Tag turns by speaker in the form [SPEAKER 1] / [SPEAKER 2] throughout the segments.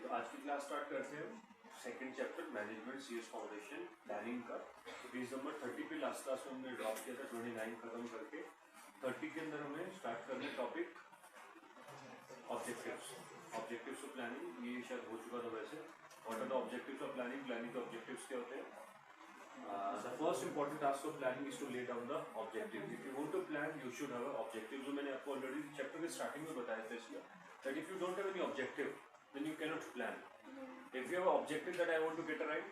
[SPEAKER 1] आज की class start करते हैं second chapter management CS foundation planning का। पेज नंबर 30 पे लास्ट क्लास में हमने ड्रॉप किया था, 29 खत्म करके 30 के अंदर हमें स्टार्ट करने topic objectives. Objectives of planning ये शायद हो चुका था वैसे। What are the objectives of planning? Planning के ऑब्जेक्टिव्स क्या होते हैं? The first important task of planning is to lay down the objective. If you want to plan, you should have an objective. जो मैंने आपको ऑलरेडी चैप्टर के starting में बताया था इसमें, that if you don't have any objective, then you cannot plan. If you have an objective that I want to get right,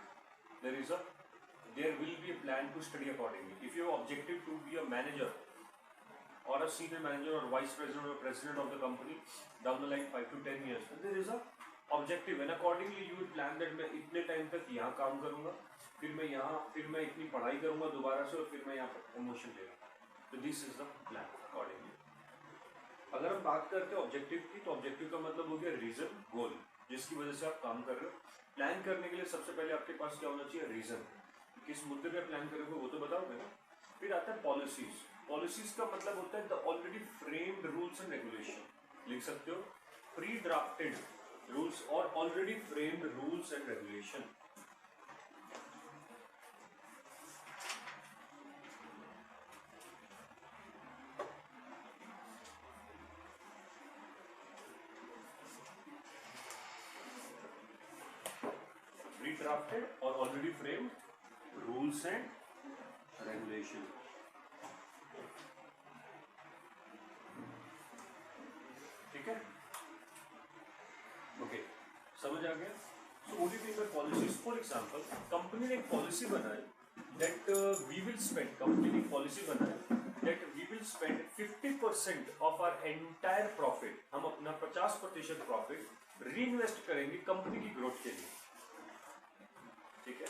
[SPEAKER 1] there will be a plan to study accordingly. If you have objective to be a manager or a senior manager or vice president or president of the company down the line 5 to 10 years, then there is a objective and accordingly you will plan that मैं इतने time तक यहाँ काम करूँगा, फिर मैं यहाँ, फिर मैं इतनी पढ़ाई करूँगा दोबारा से और फिर मैं यहाँ पर प्रमोशन लेगा। तो this is the plan accordingly. अगर हम बात करते हैं ऑब्जेक्टिव की, तो ऑब्जेक्टिव का मतलब हो गया रीजन, गोल, जिसकी वजह से आप काम कर रहे हो। प्लान करने के लिए सबसे पहले आपके पास क्या होना चाहिए? रीजन। किस मुद्दे पे प्लान करोगे वो तो बताओगे ना। फिर आता है पॉलिसीज। पॉलिसीज का मतलब होता है the already framed rules and regulation. लिख सकते हो प्री ड्राफ्टेड रूल्स और already framed rules and regulation. Pre drafted और already framed rules and regulation. ठीक है, ओके, समझ आ गया। So what do you mean by policies? For example, company ने एक पॉलिसी बनाई that we will spend, company ने एक पॉलिसी बनाई that we will spend 50% of our entire profit, हम अपना 50% प्रॉफिट रीइन्वेस्ट करेंगे कंपनी की ग्रोथ के लिए। ठीक है,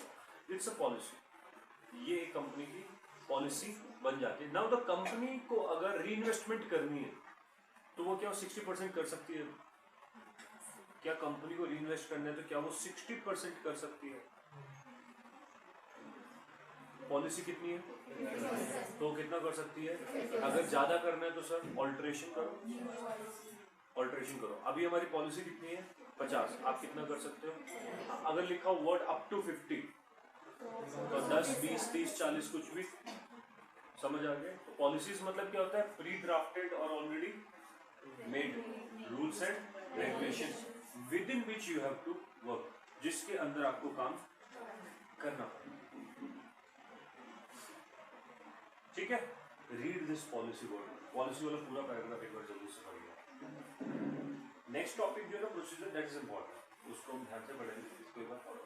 [SPEAKER 1] इट्स अ पॉलिसी। ये एक कंपनी की पॉलिसी बन जाती है। नाउ द कंपनी को अगर रीइन्वेस्टमेंट करनी है तो वो क्या 60% कर सकती है? क्या कंपनी को रीइन्वेस्ट करना है तो क्या वो 60% कर सकती है? पॉलिसी कितनी है तो कितना कर सकती है? अगर ज्यादा करना है तो सर ऑल्टरेशन करो, ऑल्टरेशन करो। अभी हमारी पॉलिसी कितनी है? 50। आप कितना कर सकते हो? अगर लिखा हो वर्ड अप टू 50 तो 10, 20, 30, 40 कुछ भी। समझ आ गया? तो पॉलिसीज मतलब क्या होता है? प्री ड्राफ्टेड और already made rules and regulations within which you have to work, जिसके अंदर आपको काम करना पड़ेगा। ठीक है, read this policy word. Policy वाला पूरा पैराग्राफ एक बार जल्दी से पढ़िए। नेक्स्ट टॉपिक जो है ना प्रोसीजर, दैट इज इंपॉर्टेंट, उसको हम ध्यान से पढ़ेंगे, इसको एक बार फॉलो।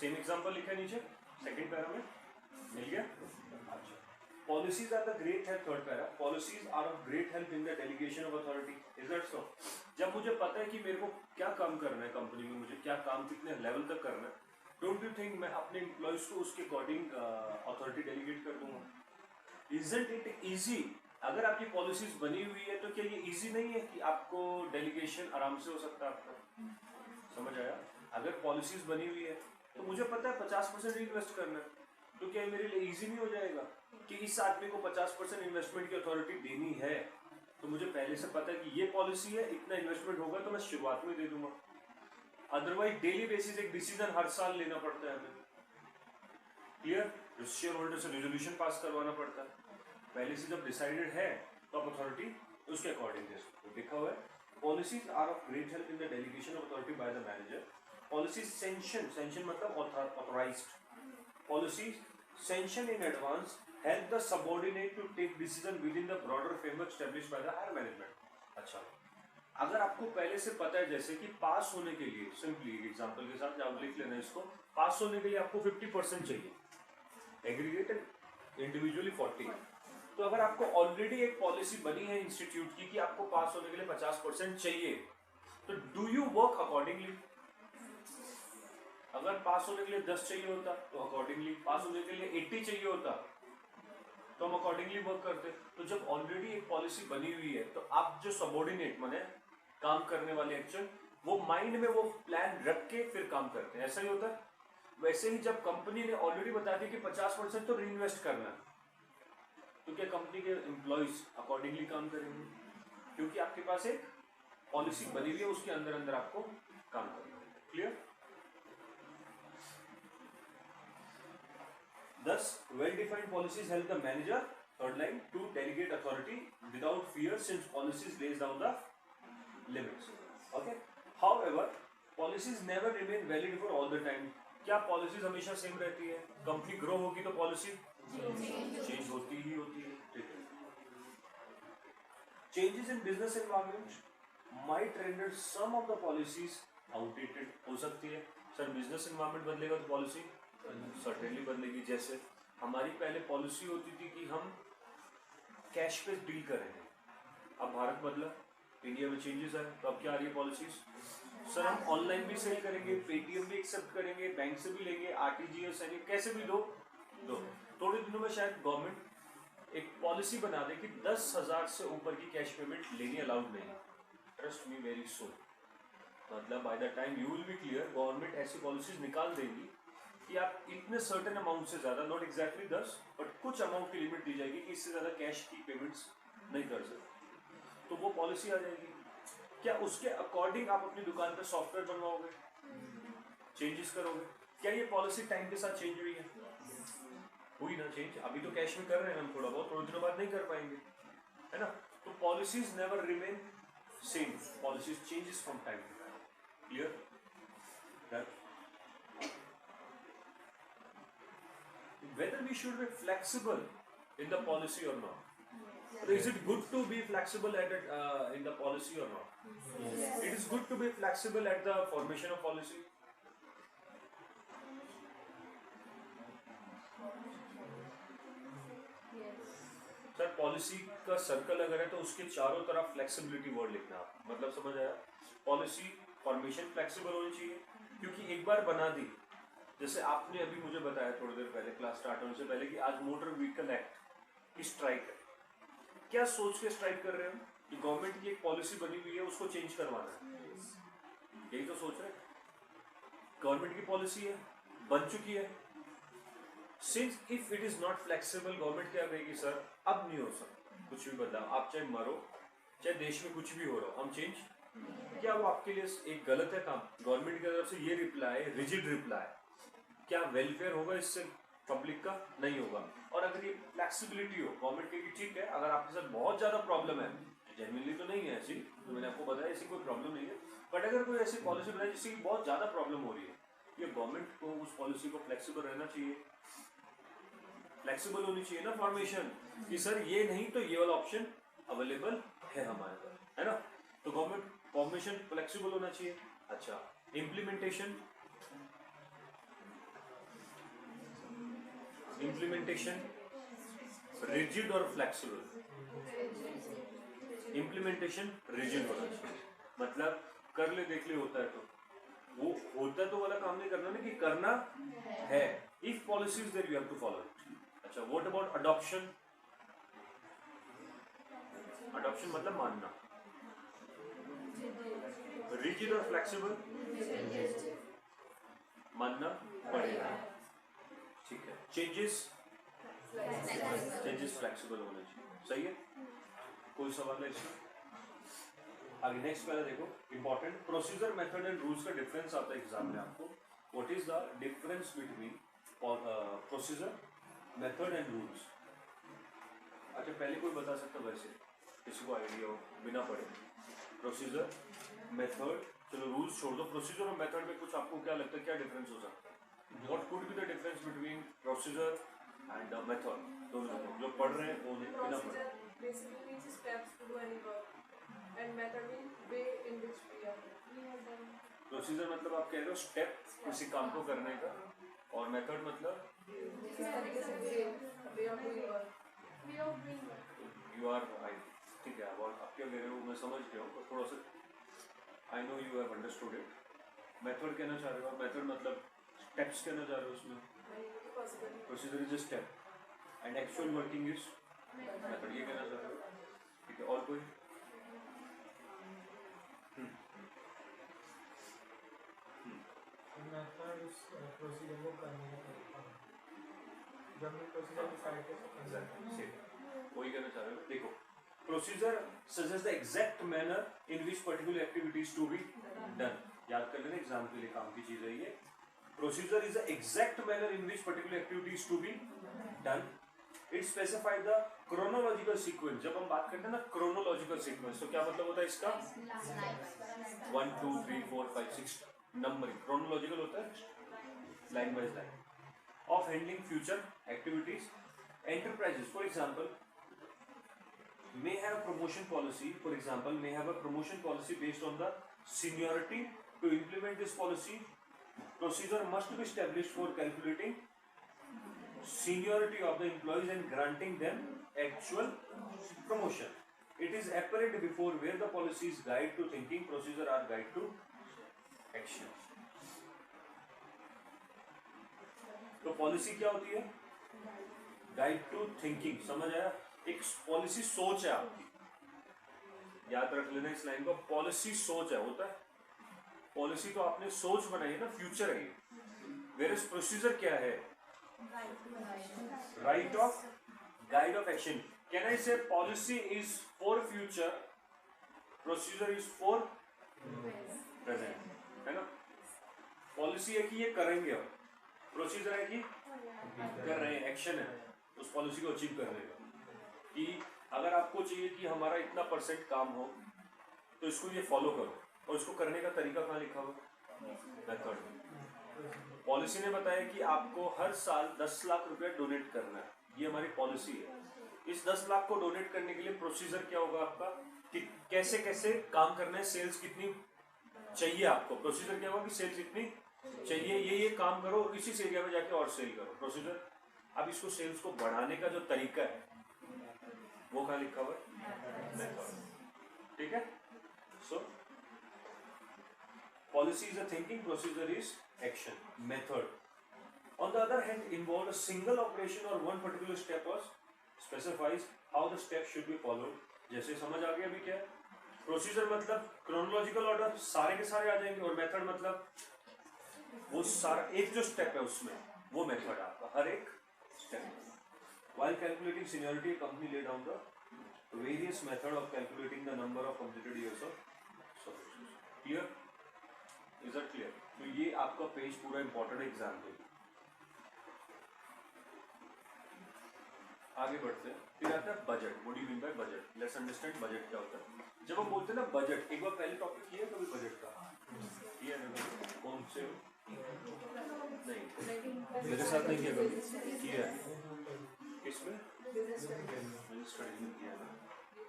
[SPEAKER 1] सेम एग्जांपल लिखा है नीचे सेकंड पैरा में, मिल गया? अच्छा, policies are the great help, third para, policies are of great help in the delegation of authority. Is that so? जब मुझे पता है कि मेरे को क्या काम करना है कंपनी में, मुझे क्या काम कितने लेवल तक करना है, डोंट यू थिंक मैं अपने एम्प्लॉयज को उसके अकॉर्डिंग अथॉरिटी डेलीगेट कर दूंगा? Isn't it easy? अगर आपकी पॉलिसीज बनी हुई है तो क्या ये इजी नहीं है कि आपको डेलीगेशन आराम से हो सकता है आपका? समझ आया? अगर पॉलिसीज बनी हुई है तो मुझे पता है 50% इन्वेस्ट करना है, तो क्या मेरे लिए इजी नहीं हो जाएगा कि इस आदमी को 50% इन्वेस्टमेंट की अथॉरिटी देनी है? तो मुझे पहले से पता है कि ये पॉलिसी है, इतना इन्वेस्टमेंट होगा तो मैं शुरुआत में दे दूंगा। अदरवाइज डेली बेसिस एक डिसीजन हर साल लेना पड़ता है हमें। क्लियर? शेयर होल्डर से रेजोल्यूशन पास करवाना पड़ता है। पहले से जब डिसाइडेड है तो आप अथॉरिटी उसके अकॉर्डिंग दे सकते हो। लिखा हुआ है policies are of great help in the delegation of authority by the manager. Policies sanction मतलब authorized. Policies sanction in advance help the subordinate to take decision within the broader framework established by the higher management. अच्छा, अगर आपको पहले से पता है जैसे कि पास होने के लिए, सिंपली एग्जांपल के साथ आप लिख लेना इसको, पास होने के लिए आपको 50% चाहिए, एग्रीगेट इंडिविजुअली 40। तो अगर आपको ऑलरेडी एक पॉलिसी बनी है इंस्टीट्यूट की कि आपको पास होने के लिए 50% चाहिए, तो डू यू वर्क अकॉर्डिंगली? अगर पास होने के लिए 10 चाहिए होता तो अकॉर्डिंगली, पास होने के लिए 80 चाहिए होता तो हम अकॉर्डिंगली वर्क करते। तो जब ऑलरेडी एक पॉलिसी बनी हुई है तो आप जो सबॉर्डिनेट माने काम करने वाले एक्शन, वो माइंड में वो प्लान रख के फिर काम करते हैं, ऐसा ही होता है। वैसे ही जब कंपनी ने ऑलरेडी बता दिया कि 50% तो रीइन्वेस्ट करना है, तो क्या कंपनी के एम्प्लॉइज अकॉर्डिंगली काम करेंगे? क्योंकि आपके पास एक पॉलिसी बनी हुई है, उसके अंदर अंदर आपको काम करना है। Clear? 10 well defined policies help the manager, third line, to delegate authority without fear since policies lays down the limits. Okay? However, policies never remain valid for all the time. क्या पॉलिसीज हमेशा same रहती है? Company grow होगी तो policy change होती ही होती है। ठीक है। Changes in business environment might render some of the policies outdated. हो सकती है सर बिजनेस एनवायरनमेंट बदलेगा तो पॉलिसी सर्टेनली बदलेगी। जैसे हमारी पहले पॉलिसी होती थी कि हम कैश पे डील करेंगे, अब भारत बदला, इंडिया में चेंजेस आए, तो अब क्या आ रही है पॉलिसीज? सर हम ऑनलाइन भी सेल करेंगे, पेटीएम भी एक्सेप्ट करेंगे, बैंक से भी लेंगे, आरटीजीएस यानी कैसे भी दो। थोड़े दिनों में शायद गवर्नमेंट एक पॉलिसी बना दे कि 10,000 से ऊपर की कैश पेमेंट लेनी अलाउड नहीं। ट्रस्ट मी वेरी सो, मतलब by the time you will be clear, government ऐसी पॉलिसीज निकाल देगी कि आप इतने सर्टेन अमाउंट से ज्यादा, नॉट एग्जैक्टली 10 बट कुछ अमाउंट की लिमिट दी जाएगी कि इससे ज्यादा कैश की पेमेंट्स नहीं कर सकते, तो वो पॉलिसी आ जाएगी। क्या उसके अकॉर्डिंग आप अपनी दुकान पे सॉफ्टवेयर बनवाओगे, चेंजेस करोगे? क्या ये पॉलिसी टाइम के साथ चेंज हुई है? हुई ना चेंज। अभी तो कैश में कर रहे हैं हम थोड़ा बहुत, थोड़े दिनों बाद नहीं कर पाएंगे, है ना? तो policies never remain same, policies changes from time to time. Clear? Whether we should be flexible in the policy or not. So is it good to be flexible at it, in the policy or not? Yes. It is good to be flexible at the formation of policy. Sir policy का circle अगर है तो उसके चारों तरफ flexibility word लिखना आप, मतलब समझ आया? पॉलिसी फॉर्मेशन फ्लेक्सिबल होनी चाहिए, क्योंकि एक बार बना दी, जैसे आपने अभी मुझे बताया थोड़ी देर पहले क्लास स्टार्ट होने से पहले कि आज मोटर व्हीकल एक्ट की स्ट्राइक है। क्या सोच के स्ट्राइक कर रहे हो कि गवर्नमेंट की एक पॉलिसी बनी हुई है उसको चेंज करवाना है? यही तो सोच रहे हैं। गवर्नमेंट की पॉलिसी है, बन चुकी है, since if it is not flexible, government क्या कहेगी? सर अब नहीं हो सकता कुछ भी बदलाव, आप चाहे मरो चाहे देश में कुछ भी हो रहा हो, हम चेंज। क्या वो आपके लिए एक गलत है काम? गवर्नमेंट की तरफ से ये रिप्लाई, रिजिड रिप्लाई, क्या वेलफेयर होगा इससे पब्लिक का? नहीं होगा। और अगर ये फ्लेक्सिबिलिटी हो, गवर्नमेंट कहेगी ठीक है, अगर आपके साथ बहुत ज्यादा प्रॉब्लम है, जेन्युइनली तो नहीं है ऐसी, तो मैंने आपको बताया ऐसी कोई प्रॉब्लम नहीं है, बट अगर कोई ऐसी पॉलिसी बनाए जिससे बहुत ज्यादा प्रॉब्लम हो रही है, ये गवर्नमेंट को उस पॉलिसी को फ्लेक्सिबल रहना चाहिए, फ्लेक्सिबल होनी चाहिए ना फॉर्मेशन, कि सर ये नहीं तो ये वाला ऑप्शन अवेलेबल है हमारे पास, है ना? तो गवर्नमेंट फॉर्मेशन फ्लेक्सिबल होना चाहिए। अच्छा, इम्प्लीमेंटेशन, रिजिड और फ्लेक्सिबल। इम्प्लीमेंटेशन रिजिड होना चाहिए, मतलब कर ले देख ले होता है, तो वो होता तो वाला काम नहीं करना ना, कि करना है, if policy is there you have to follow it. अच्छा, व्हाट अबाउट अडॉप्शन? अडॉप्शन मतलब मानना। रिजिड और फ्लेक्सिबल, मानना पड़ेगा, ठीक है। चेंजेस फ्लेक्सिबल होने चाहिए, सही है? कोई सवाल है इसमें? आगे नेक्स्ट पहले देखो, important procedure, method and rules का डिफरेंस आता है एग्जाम में आपको। What is the difference between procedure, method and rules? अच्छा, पहले कोई बता सकता वैसे किसी को आइडिया हो बिना पढ़े? प्रोसीजर, मेथड, चलो रूल्स छोड़ दो, प्रोसीजर और मेथड में कुछ आपको क्या लगता है, क्या डिफरेंस हो सकता है? What could be the difference between procedure and method? दोनों जो पढ़ रहे हैं वो बिना पढ़े।
[SPEAKER 2] Basically means steps to do any work, and method means way in which we have done.
[SPEAKER 1] Procedure मतलब आप कह रहे हो स्टेप किसी काम को करने का, और मेथड मतलब
[SPEAKER 2] किस तरीके से way of doing work.
[SPEAKER 1] You are right, ठीक है। अब आप क्या कह रहे हो मैं समझ गया हूँ, थोड़ा सा I know you have understood it. Method कहना चाह रहे हो, मेथड मतलब स्टेप्स कहना चाह रहे हो उसमें? Procedure is a step and actual working is method, ये कहना चाह रहे हो? ठीक है, और कोई?
[SPEAKER 3] मेथड उस प्रोसीजर को करने का तरीका जब हम प्रोसीजर डिसाइड करते हैं
[SPEAKER 1] वही कहना चाह रहे हो. देखो, procedure suggest the exact manner in which particular activity is to be done. याद कर लेना, एग्जाम के लिए काम की चीज है ये. Procedure is the exact manner in which particular activity is to be done. It specify the chronological sequence. जब हम बात करते हैं ना क्रोनोलॉजिकल सीक्वेंस, तो क्या मतलब होता है इसका? 1 2 3 4 5 6 नंबरिंग. क्रोनोलॉजिकल होता है line by line of handling future activities. Enterprises, for example, may have promotion policy. For example, may have a promotion policy based on the seniority. To implement this policy, procedure must be established for calculating seniority of the employees and granting them actual promotion. It is apparent before where the policy is guide to thinking, procedure are guide to action. तो policy क्या होती है? Guide to thinking. समझ आया? एक policy सोच है आपकी, याद रख लेना इस लाइन को. पॉलिसी सोच है, होता है. पॉलिसी तो आपने सोच बनाई है ना, फ्यूचर है ये. वेयरएज प्रोसीजर क्या है? Right of guide of action. Can I say policy is for future, procedure is for present, है ना? पॉलिसी है कि ये करेंगे, अब प्रोसीजर है कि कर रहे हैं, एक्शन है उस पॉलिसी को अचीव करने का. कि अगर आपको चाहिए कि हमारा इतना % काम हो, तो इसको ये फॉलो करो, और इसको करने का तरीका कहाँ लिखा हुआ? मेथड. पॉलिसी ने बताया कि आपको हर साल 10 लाख रुपया डोनेट करना है, ये हमारी पॉलिसी है. इस 10 लाख को डोनेट करने के लिए प्रोसीजर क्या होगा आपका? कि कैसे कैसे काम करना है, सेल्स कितनी चाहिए आपको. प्रोसीजर क्या होगा कि सेल्स इतनी चाहिए, ये काम करो, इसी एरिया में जाके और सेल करो. प्रोसीजर. अब इसको सेल्स को बढ़ाने का जो तरीका है वो कहाँ लिखा हुआ है? मेथड. ठीक है. So policy is a thinking, procedure is action. Method on the other hand involve a single operation or one particular step or specifies how the step should be followed. जैसे समझ आ गया अभी क्या है? प्रोसीजर मतलब क्रोनोलॉजिकल ऑर्डर, सारे के सारे आ जाएंगे, और मेथड मतलब वो सारा एक जो स्टेप है उसमें, वो मेथड आपका हर एक step. While calculating seniority, a company lay down the various method of calculating the number of completed years of service. Clear? Is that clear? तो ये आपका पेज पूरा इंपॉर्टेंट एग्जाम के लिए. आगे बढ़ते हैं. फिर आता है budget. What do you mean bye budget? Let's understand budget क्या होता है. जब हम बोलते हैं ना बजट, एक बार पहले टॉपिक किया कभी बजट का? किया ना? कौन से? नहीं, मेरे साथ नहीं किया कभी. किया किसमें? बिजनेस स्टडीज में किया ना.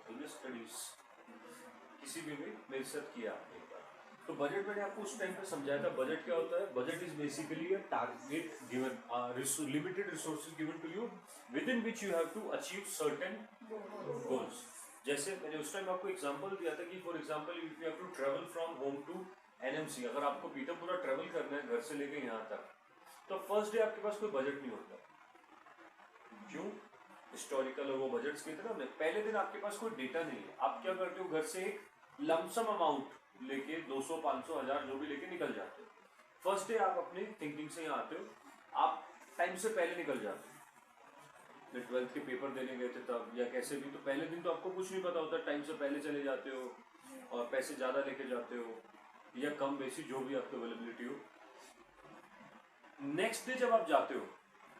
[SPEAKER 1] बिजनेस स्टडीज किसी भी में मेरे साथ किया आपने एक बार. तो बजट मैंने आपको उस टाइम पे समझाया था. बजट क्या होता है? Budget is basically a target given, limited resources given to you within which you have to achieve certain goals. जैसे मैंने उस टाइम आपको एग्जांपल दिया था कि for example if you have to travel from home to NMC, अगर आपको Pitampura travel करना है घर से लेकर यहाँ तक, तो फर्स्ट डे आपके पास कोई बजट नहीं होता. क्यों? हिस्टोरिकल और वो बजट्स के थे ना, पहले दिन आपके पास कोई डेटा नहीं है. आप क्या करते हो? घर से एक लमसम अमाउंट लेके 200 500 1000 जो भी लेके निकल जाते हो. फर्स्ट डे आप अपनी थिंकिंग से यहाँ आते हो, आप टाइम से पहले निकल जाते हो. 12th के पेपर देने गए थे तब, या कैसे भी, तो पहले दिन तो आपको कुछ नहीं पता होता. टाइम से पहले चले जाते हो और पैसे ज़्यादा लेके जाते हो, या कम बेसी जो भी आपको अवेलेबिलिटी हो. नेक्स्ट डे जब आप जाते हो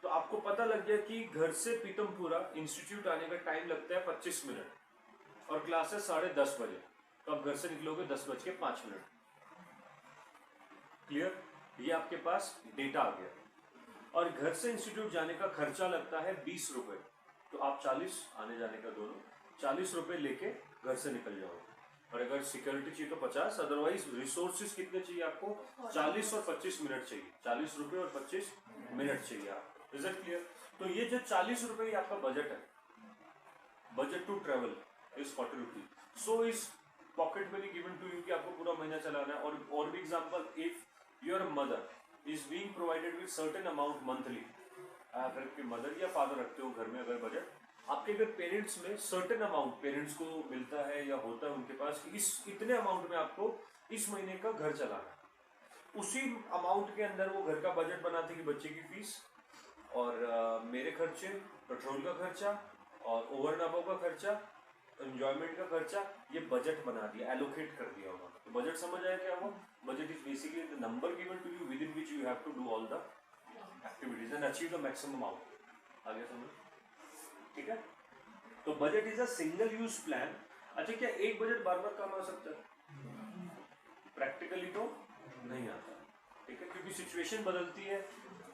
[SPEAKER 1] तो आपको पता लग गया कि घर से पीतमपुरा इंस्टीट्यूट आने का टाइम लगता है 25 मिनट और क्लासेस 10:30 बजे. तो आप घर से निकलोगे 10:05. क्लियर? ये आपके पास डेटा आ गया. और घर से इंस्टीट्यूट जाने का खर्चा लगता है 20 रुपए, तो आप 40 आने जाने का दोनों 40 रुपए लेके घर से निकल जाओगे. और अगर सिक्योरिटी चाहिए तो 50, अदरवाइज रिसोर्सेज कितने चाहिए आपको? 40 और 25 मिनट चाहिए. 40 रुपए और 25 मिनट चाहिए आपको. Is it clear? तो ये जो 40 रुपए आपका बजट है, budget to travel is 40 rupees. So is pocket money given to you कि आपको पूरा महीना चलाना है. और भी example, if your mother is being provided with certain amount monthly. अगर आपकी मदर या फादर रखते हो घर में अगर बजट, आपके अगर पेरेंट्स में सर्टेन अमाउंट पेरेंट्स को मिलता है या होता है उनके पास कि इस इतने अमाउंट में आपको इस महीने का घर चलाना है, उसी अमाउंट के अंदर वो घर का बजट बनाते कि बच्चे की फीस और मेरे खर्चे, पेट्रोल का खर्चा और ओवर नाबो का खर्चा, एंजॉयमेंट का खर्चा, ये बजट बना दिया, एलोकेट कर दिया होगा। तो बजट समझ आया क्या हुआ? Budget is basically the number given to you within which you have to do all the activities and achieve the maximum output. आगे समझ, ठीक है? तो budget is a single use plan. अच्छा, क्या एक बजट बार बार काम आ सकता है? प्रैक्टिकली तो नहीं आता, ठीक है, क्योंकि सिचुएशन बदलती है।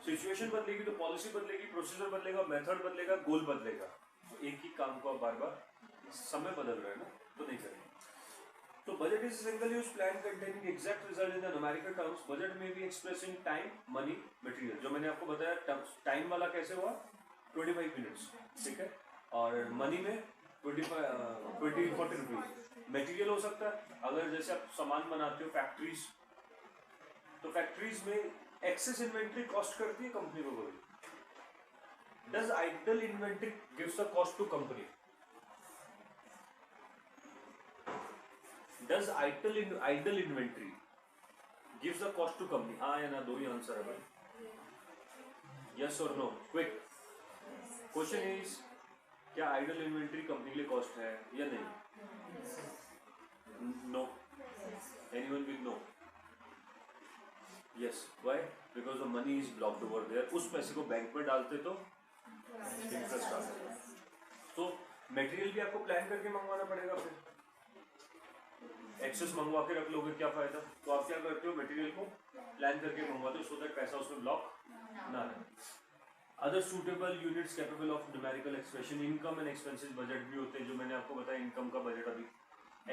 [SPEAKER 1] सिचुएशन बदलेगी तो पॉलिसी बदलेगी, प्रोसीजर बदलेगा, मेथड बदलेगा, गोल बदलेगा। तो एक ही काम को आप बार बार, समय बदल रहे हैं ना, तो नहीं करेंगे। तो budget is single use plan containing exact result in the numerical terms. Budget में भी express in time, money, material. जो मैंने आपको बताया टाइम वाला कैसे हुआ, 25 मिनट्स, ठीक है, और मनी में 20-40 रुपीज। मटेरियल हो सकता है अगर जैसे आप सामान बनाते हो फैक्ट्रीज, तो फैक्ट्रीज में एक्सेस इन्वेंट्री कॉस्ट करती है कंपनी को कभी? Does idle inventory gives the cost to company? Does idle inventory gives the cost to company? हाँ या ना, दो ही आंसर है भाई, यस और नो, क्विक। क्वेश्चन इज, क्या आइडल इन्वेंट्री कंपनी के लिए कॉस्ट है या नहीं? No. Anyone with no? Yes. Why? Because the money is blocked over there. उस पैसे को बैंक में डालते तो इंटरेस्ट आता है। तो मटेरियल भी आपको प्लान करके मंगवाना पड़ेगा, फिर एक्सेस मंगवा के रख लोगे क्या फायदा? तो आप क्या करते हो, मटेरियल को प्लान करके मंगवाते हो सो दैट पैसा उसमें ब्लॉक ना रहे। Other suitable units capable of numerical expression, income and expenses budget भी होते हैं, जो मैंने आपको बताया इनकम का बजट, अभी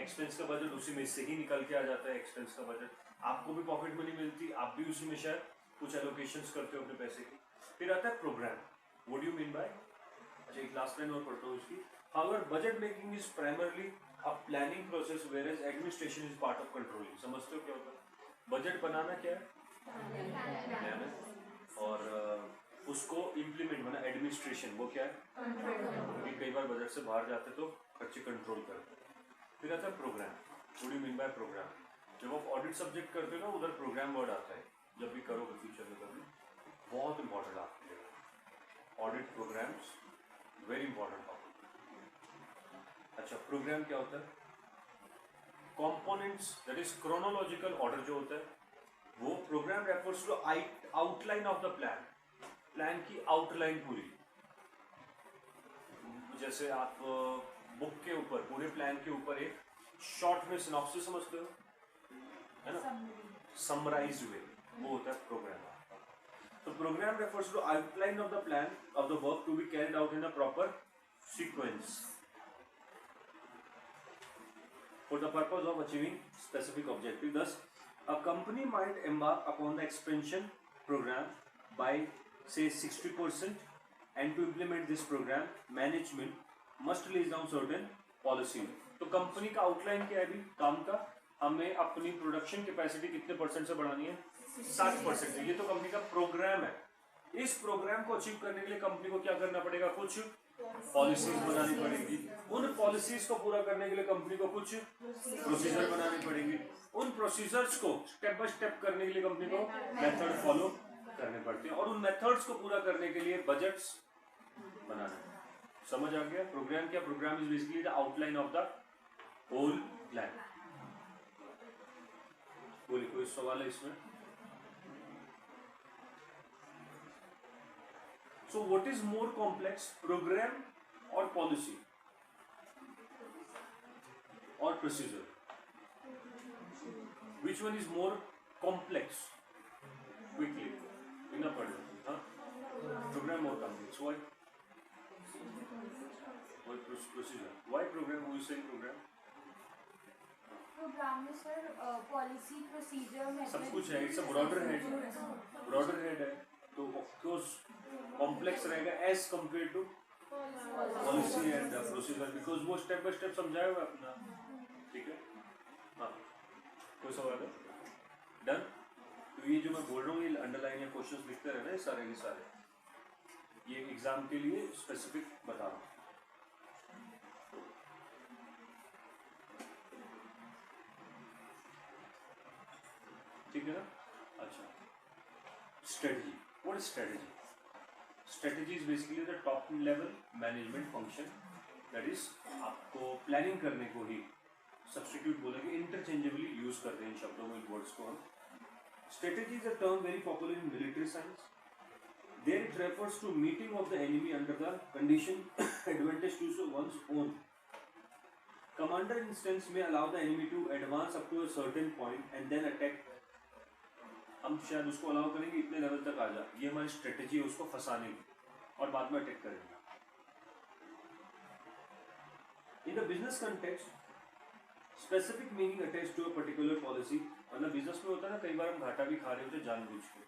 [SPEAKER 1] एक्सपेंस का बजट उसी में से ही निकल के आ जाता है। एक्सपेंस का बजट आपको भी पॉकेट मनी मिलती, आप भी उसी में शायद कुछ एलोकेशंस करते हो अपने पैसे की। फिर आता है program. What do you mean by? अच्छा, एक लास्ट लाइन और पढ़ता हूँ इसकी। However budget making is primarily a planning process whereas administration is part of controlling. समझते हो क्या होता है? बजट बनाना क्या है? प्लान, और उसको इम्प्लीमेंट होना एडमिनिस्ट्रेशन, वो क्या है? क्योंकि कई बार बजट से बाहर जाते तो खर्चे कंट्रोल करते। फिर आता है program. What do you mean by program? जब आप ऑडिट सब्जेक्ट करते हो ना, उधर प्रोग्राम वर्ड आता है, जब भी करोगे फ्यूचर में कभी, बहुत इंपॉर्टेंट आपके लिए audit programs, very important topic. अच्छा, प्रोग्राम क्या होता है? Components, that is chronological order जो होता है वो। Program refers to outline of the plan, plan की आउटलाइन पूरी। जैसे आप बुक के ऊपर, पूरे प्लान के ऊपर एक शॉर्ट में सिनॉप्सिस समझते हो, है ना, समराइज्ड वे, वो होता है प्रोग्राम। तो program refers to outline of the plan of the work to be carried out in a proper sequence for the purpose of achieving specific objective. Thus, a company might embark upon the expansion program by say 60%, and to implement this program, management must lay down certain policy. तो company का outline क्या है अभी काम का? हमें अपनी production capacity कितने परसेंट से बढ़ानी है? 60%। ये तो कंपनी का प्रोग्राम है। इस प्रोग्राम को अचीव करने के लिए कंपनी को क्या करना पड़ेगा? कुछ पॉलिसीज बनानी पड़ेगी। उन पॉलिसीज को पूरा करने के लिए कंपनी को कुछ प्रोसीजर बनानी पड़ेगी। उन प्रोसीजर्स को स्टेप बाय स्टेप करने के लिए कंपनी को मेथड फॉलो करने पड़ते हैं, और उन मेथड्स को पूरा करने के लिए बजट्स बनाना। समझ आ गया? प्रोग्राम क्या? Program is basically the outline of the whole plan. बोलिए, कोई सवाल है इसमें? So what is more complex, program or policy or procedure? Which one is more complex? Quickly, इतना पढ़ लो, हाँ? Program more complex. Why? Why procedure? Why program? Who is saying program?
[SPEAKER 4] Program में sir policy, procedure,
[SPEAKER 1] सब कुछ है, it's a broader head है, तो of course complex रहेगा as compare to policy and procedure, because वो स्टेप बाय स्टेप समझाया हुआ अपना। ठीक है, हाँ, कोई सवाल है? डन? तो ये जो मैं बोल रहा हूँ, ये अंडरलाइन या क्वेश्चंस लिखते रहना, ये सारे के सारे, ये एग्जाम के लिए स्पेसिफिक बता रहा हूँ। ठीक है ना? अच्छा, strategy, what is strategy? Strategy is basically the top level management function, that is आपको प्लानिंग करने को ही सब्स्टिट्यूट बोलेंगे, इंटरचेंजेबली यूज करते हैं इन शब्दों में, इन वर्ड्स को हम। Strategy is a term very popular in military science. There it refers to meeting of the enemy under the condition advantage to one's own. Commander instance may allow the enemy to advance up to a certain point and then attack. हम शायद उसको allow करेंगे इतने level तक आ जा, ये हमारी strategy है उसको फंसाने की, और बाद में अटैक करेंगे। In the business context, specific meaning attached to a particular policy, मतलब बिजनेस में होता है ना, कई बार हम घाटा भी खा रहे होते हैं जानबूझ के,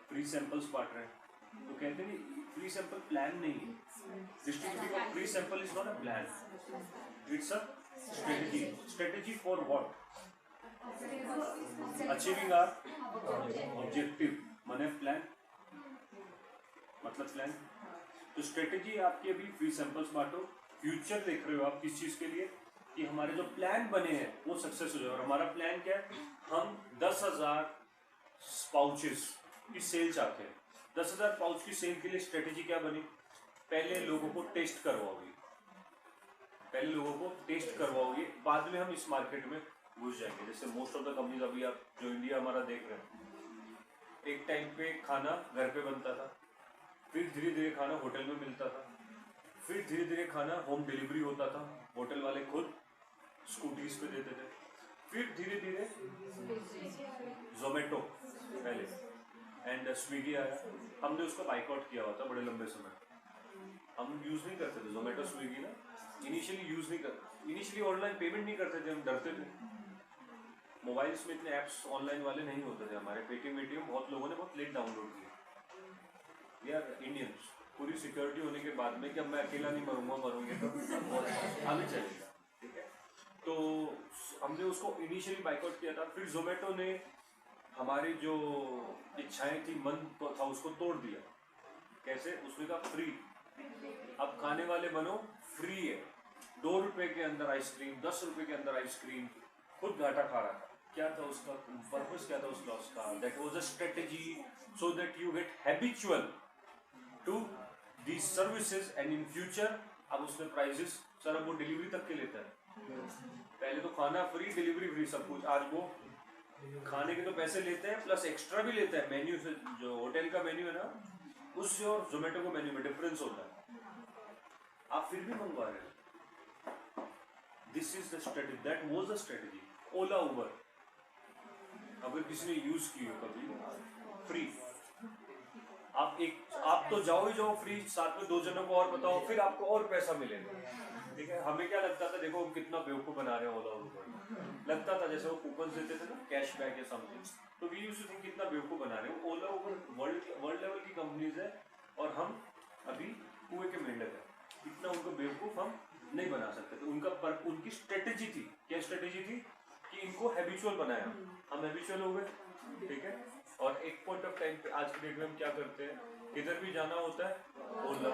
[SPEAKER 1] फ्री सैंपल्स बांट रहे हैं, तो कहते हैं फ्री सैंपल प्लान नहीं है, distributing of free sample is not a plan, it's a strategy. Strategy for what? Achieving our objective, माने प्लान, मतलब प्लान। तो स्ट्रेटजी आपकी अभी फ्री सैंपल्स बांटो, फ्यूचर देख रहे हो आप किस चीज के लिए, कि हमारे जो प्लान बने हैं वो सक्सेस हो जाए। और हमारा प्लान क्या है? हम 10,000 पाउचेस की सेल चाहते हैं। 10,000 पाउच की सेल के लिए स्ट्रेटेजी क्या बनी? पहले लोगों को टेस्ट करवाओगे, पहले लोगों को टेस्ट करवाओगे, बाद में हम इस मार्केट में घुस जाएंगे। जैसे मोस्ट ऑफ द कंपनीज अभी आप जो इंडिया हमारा देख रहे हैं, एक टाइम पे खाना घर पे बनता था, फिर धीरे धीरे खाना होटल में मिलता था, फिर धीरे धीरे खाना होम डिलीवरी होता था, होटल वाले खुद स्कूटीज पे देते थे, फिर धीरे धीरे जोमेटो पहले एंड स्विगी आया। हमने उसका बाइकआउट किया हुआ था बड़े लंबे समय, हम यूज नहीं करते थे जोमेटो स्विगी ना, इनिशियली यूज नहीं करते, इनिशियली ऑनलाइन पेमेंट नहीं करते थे, हम डरते थे, मोबाइल्स में इतने ऐप्स ऑनलाइन वाले नहीं होते थे हमारे। पेटीएम वेटीएम बहुत लोगों ने बहुत लेट डाउनलोड किया, यार इंडियंस पूरी सिक्योरिटी होने के बाद में कि अब मैं अकेला नहीं मरूंगे तो हमें चलेगा, ठीक है। तो हमने उसको इनिशियली बाइकआउट किया था, फिर जोमेटो ने हमारी जो इच्छाएं थी, मन था, उसको तोड़ दिया। कैसे? उसने कहा फ्री, अब खाने वाले बनो, फ्री है, 2 रुपए के अंदर आइसक्रीम, 10 रुपए के अंदर आइसक्रीम, खुद घाटा खा रहा था। क्या था उसका पर्पस, क्या था उस लॉस का? That was a strategy so that you get habitual to these services and in future. अब उसने प्राइसेस, सर अब वो डिलीवरी तक के लेता है, पहले तो खाना फ्री, डिलीवरी फ्री, सब कुछ। आज वो खाने के तो पैसे लेते हैं प्लस एक्स्ट्रा भी लेता है। मेन्यू से, जो होटल का मेन्यू है ना, उससे और जोमेटो का मेन्यू में डिफरेंस होता है, आप फिर भी मंगवा रहे हो। This is the strategy, that was the strategy. Ola Uber अगर किसी ने यूज की हो कभी, फ्री, आप तो जाओ ही जाओ फ्री, साथ में 2 जनों को और बताओ, फिर आपको और पैसा मिलेगा, ठीक है। हमें क्या लगता था, देखो कितना बेवकूफ बना रहे हैं ओला उबर, लगता था जैसे वो कूपन देते थे ना, कैशबैक या समथिंग, तो वी यूज्ड टू थिंक कितना बेवकूफ बना रहे हो। ओला उबर वर्ल्ड लेवल की कंपनीज है और हम अभी कुएं के मेंढक है, इतना उनको बेवकूफ हम नहीं बना सकते थे। उनकी स्ट्रेटेजी थी, क्या स्ट्रेटेजी थी? कि इनको हैबिचुअल बनाया, हम हैबिचुअल हो गए, ठीक है। और एक पॉइंट ऑफ टाइम पे आज की डेट में हम क्या करते हैं, किधर भी जाना होता है ओला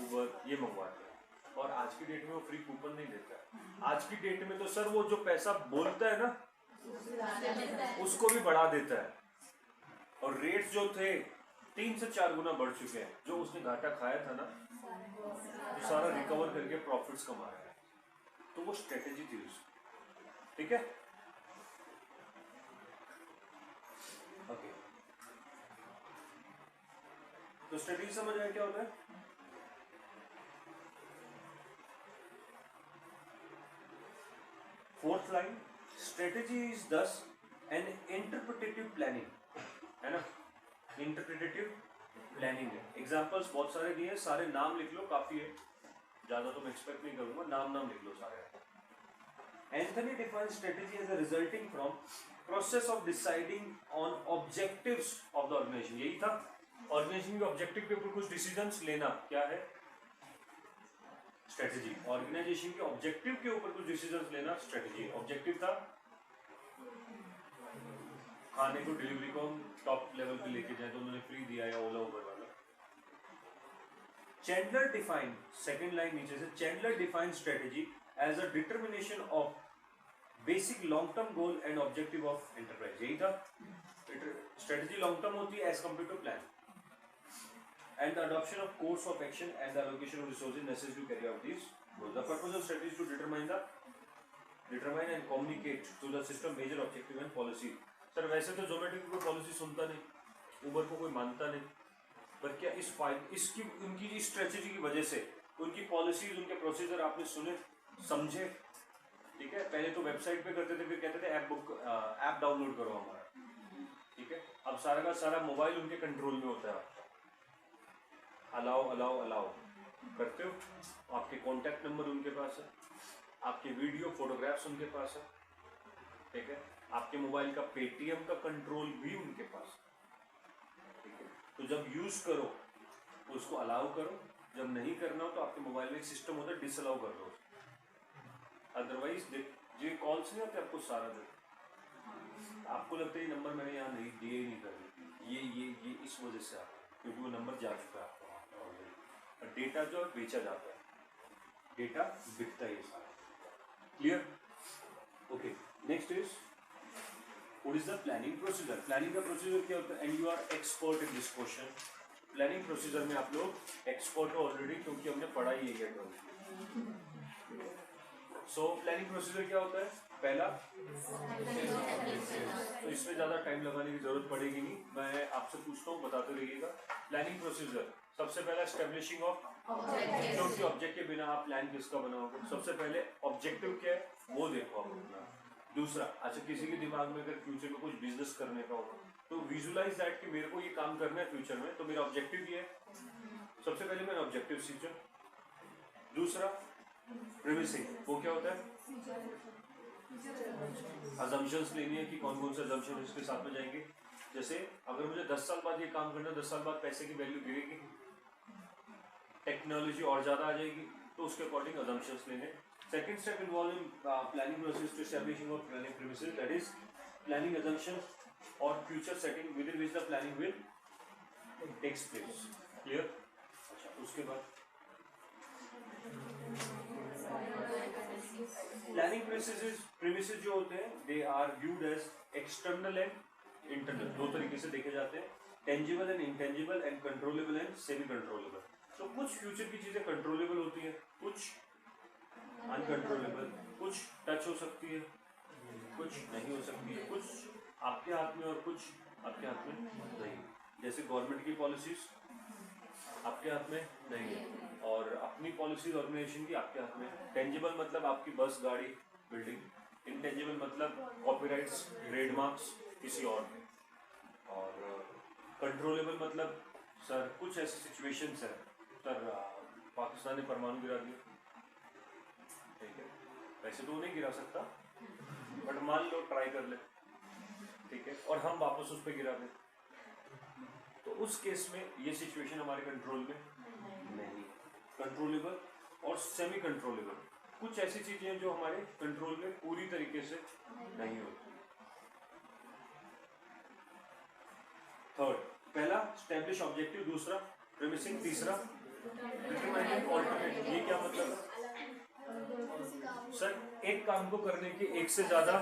[SPEAKER 1] उबर ये मंगवाते हैं, और आज की डेट में वो फ्री कूपन नहीं देता है। आज की डेट में तो सर वो जो पैसा बोलता है ना, उसको भी बढ़ा देता है, और रेट्स जो थे 3 से 4 गुना बढ़ चुके हैं। जो उसने घाटा खाया था ना, तो सारा रिकवर करके प्रॉफिट्स कमा रहा है। तो वो स्ट्रेटेजी थी उसकी, ठीक है। ओके, तो स्ट्रेटेजी समझ आया क्या होता है? फोर्थ लाइन, स्ट्रेटेजी इज दस एन इंटरप्रिटेटिव प्लानिंग, है ना, इंटरप्रिटेटिव प्लानिंग है। एग्जांपल्स बहुत सारे दिए, सारे नाम लिख लो, काफी है, ज्यादा तो मैं एक्सपेक्ट नहीं करूंगा, नाम लिख लो सारे। Anthony defines strategy as a resulting from process of deciding on objectives of the organization। यही था, ऑर्गेनाइजेशन के ऑब्जेक्टिव के ऊपर कुछ डिसीजंस लेना, क्या है स्ट्रेटेजी। ऑर्गेनाइजेशन के ऑब्जेक्टिव के ऊपर कुछ डिसीजंस लेना स्ट्रेटेजी। ऑब्जेक्टिव था खाने को डिलीवरी को हम टॉप लेवल पे लेके जाए तो उन्होंने फ्री दिया या ओला उबर वाला। चैंडलर डिफाइन, सेकंड लाइन नीचे से, Chandler define strategy as a determination of basic long term goal and objective of enterprise. यही था, स्ट्रेटेजी लॉन्ग टर्म होती है as compare to plan, and the adoption of course of action and the allocation of resources necessary to carry out these goals. The purpose of strategy is to determine and communicate to the system major objective and policy. Sir वैसे तो जोमेटो की कोई policy सुनता नहीं, उबर को कोई मानता नहीं, पर क्या इसकी उनकी इस स्ट्रेटेजी की वजह से उनकी पॉलिसीज, उनके प्रोसीजर आपने सुने, समझे, ठीक है। पहले तो वेबसाइट पे करते थे, फिर कहते थे ऐप डाउनलोड करो हमारा, ठीक है। अब सारा का सारा मोबाइल उनके कंट्रोल में होता है, अलाउ करते हो, आपके कॉन्टैक्ट नंबर उनके पास है, आपके वीडियो फोटोग्राफ्स उनके पास है, ठीक है। आपके मोबाइल का पेटीएम का कंट्रोल भी उनके पास है, ठीक है। तो जब यूज करो उसको अलाउ करो, जब नहीं करना हो तो आपके मोबाइल में एक सिस्टम होता है डिसअलाउ कर दो। अदरवाइज ये कॉल्स नहीं होते आपको सारा दिन, आपको लगता है ये नंबर मैंने यहाँ नहीं दिए ही नहीं कर, ये इस वजह से आता है क्योंकि वो नंबर जा चुका है आपको। डेटा जो बेचा जाता है, डेटा बिकता है सारा। Clear? Okay, next is what is the planning procedure. Planning का प्रोसीजर क्या होता है, and you are expert in this question. Planning procedure में आप लोग एक्सपर्ट हो ऑलरेडी, क्योंकि हमने पढ़ा ही है। सो प्लानिंग प्रोसीजर क्या होता है, पहला, तो इसमें ज्यादा टाइम लगाने की जरूरत पड़ेगी नहीं, मैं आपसे पूछता हूँ, बताते रहिएगा। प्लानिंग प्रोसीजर, सबसे पहला एस्टेब्लिशिंग ऑफ, क्योंकि ऑब्जेक्ट के बिना आप प्लान किसका बनाओगे। सबसे पहले ऑब्जेक्टिव क्या है वो देखो आप अपना। दूसरा, अच्छा किसी के दिमाग में अगर फ्यूचर में कुछ बिजनेस करने का होगा तो विजुअलाइज दैट कि मेरे को ये काम करना है फ्यूचर में, तो मेरा ऑब्जेक्टिव ये है। सबसे पहले मेरा ऑब्जेक्टिव सीखो। दूसरा प्रीमिसिंग, वो क्या होता है, अजम्पशंस लेनी है कि कौन कौन से अजम्पशन इसके साथ में जाएंगे। जैसे अगर मुझे 10 साल बाद ये काम करना है, 10 साल बाद पैसे की वैल्यू गिरेगी, टेक्नोलॉजी और ज्यादा आ जाएगी, तो उसके अकॉर्डिंग अजम्पशंस लेने। Second step involve in planning process to establishing of planning premises, that is planning assumptions और future setting with in which the planning will takes place. Clear? अच्छा, उसके बाद प्लानिंग प्रीमिसेस जो होते हैं, they are viewed as external and internal. दो तरीके से देखे जाते हैं, tangible and intangible and controllable and semi controllable. तो कुछ फ्यूचर की चीजें कंट्रोलेबल होती है, कुछ अनकंट्रोलेबल, कुछ टच हो सकती है, कुछ नहीं हो सकती है, कुछ आपके हाथ में और कुछ आपके हाथ में नहीं। जैसे गवर्नमेंट की पॉलिसीज आपके हाथ में नहीं है और अपनी पॉलिसीज ऑर्गेनाइजेशन की आपके हाथ में। टेंजिबल मतलब आपकी बस, गाड़ी, बिल्डिंग। इंटेंजिबल मतलब कॉपीराइट्स, ट्रेडमार्क्स किसी और कंट्रोलेबल मतलब सर कुछ ऐसी सिचुएशंस है, सर पाकिस्तान ने परमाणु गिरा दिया, ठीक है, वैसे तो वो नहीं गिरा सकता बट मान लो ट्राई कर ले, ठीक है, और हम वापस उस पर गिरा दें, तो उस केस में ये सिचुएशन हमारे कंट्रोल में नहीं। कंट्रोलेबल और सेमी कंट्रोलेबल, कुछ ऐसी चीजें हैं जो हमारे कंट्रोल में पूरी तरीके से नहीं होती। थर्ड, पहला स्टैब्लिश ऑब्जेक्टिव, दूसरा प्रीमिसिंग, तीसरा डिटरमाइनिंग ऑल्टरनेटिव। ये क्या मतलब है सर, एक काम को करने के एक से ज्यादा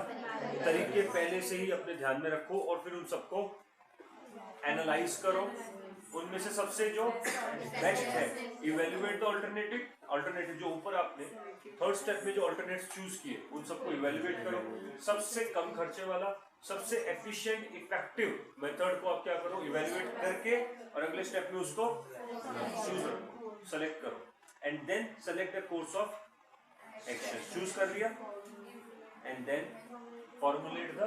[SPEAKER 1] तरीके पहले से ही अपने ध्यान में रखो और फिर उन सबको एनालाइज करो, उनमें से सबसे जो बेस्ट है इवेल्युएट द ऑल्टरनेटिव जो ऊपर आपने थर्ड स्टेप में जो ऑल्टरनेट्स चूज किए उन सबको इवेल्युएट करो, सबसे कम खर्चे वाला, सबसे एफिशिएंट इफेक्टिव मेथड को आप क्या करो, इवेल्युएट करके और अगले स्टेप में उसको चूज करो, सेलेक्ट करो and then select the course of action. Choose कर लिया and then formulate the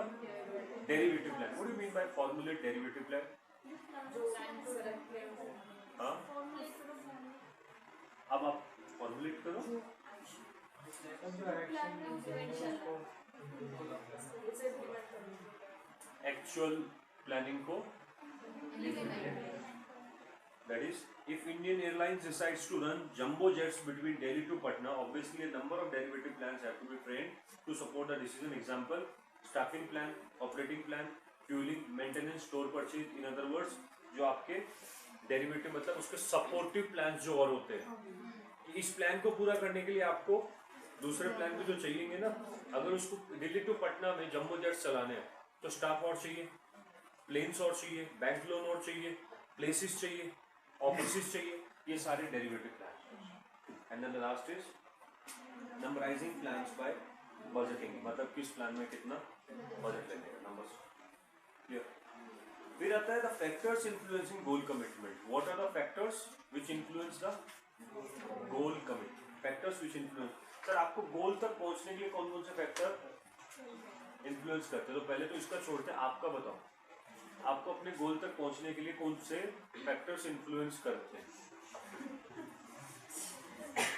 [SPEAKER 1] derivative plan. What do you mean by formulate derivative plan? हाँ, अब आप फॉर्मुलेट करो, एक्चुअल प्लानिंग को। That is, if Indian Airlines decides to run jumbo jets between Delhi to Patna, obviously a number of derivative plans have to be framed to support the decision. Example: staffing plan, operating plan, fuelling, maintenance, store, purchase, in other words जो आपके derivative मतलब उसके supportive plans जो और होते हैं। इस plan को पूरा करने के लिए आपको दूसरे प्लान भी जो चाहिए ना, अगर उसको दिल्ली टू पटना में जम्बो जेट्स चलाने हैं तो स्टाफ और चाहिए, प्लेन्स और चाहिए, बैंक लोन और चाहिए, प्लेसेस चाहिए, ऑफिसेस चाहिए, ये सारे derivative plan. And then the last is numberising plans by budgeting, मतलब किस प्लान में कितना बजट लगेगा, नंबर्स क्लियर। फिर आता है the factors influencing goal commitment. What are the factors which influence the goal commitment? Factors which influence, sir आपको goal तक पहुंचने के लिए कौन कौन से फैक्टर इन्फ्लुएंस करते हैं? तो पहले तो इसका छोड़ते हैं, आपका बताओ, आपको अपने गोल तक पहुंचने के लिए कौन से फैक्टर्स इन्फ्लुएंस करते हैं?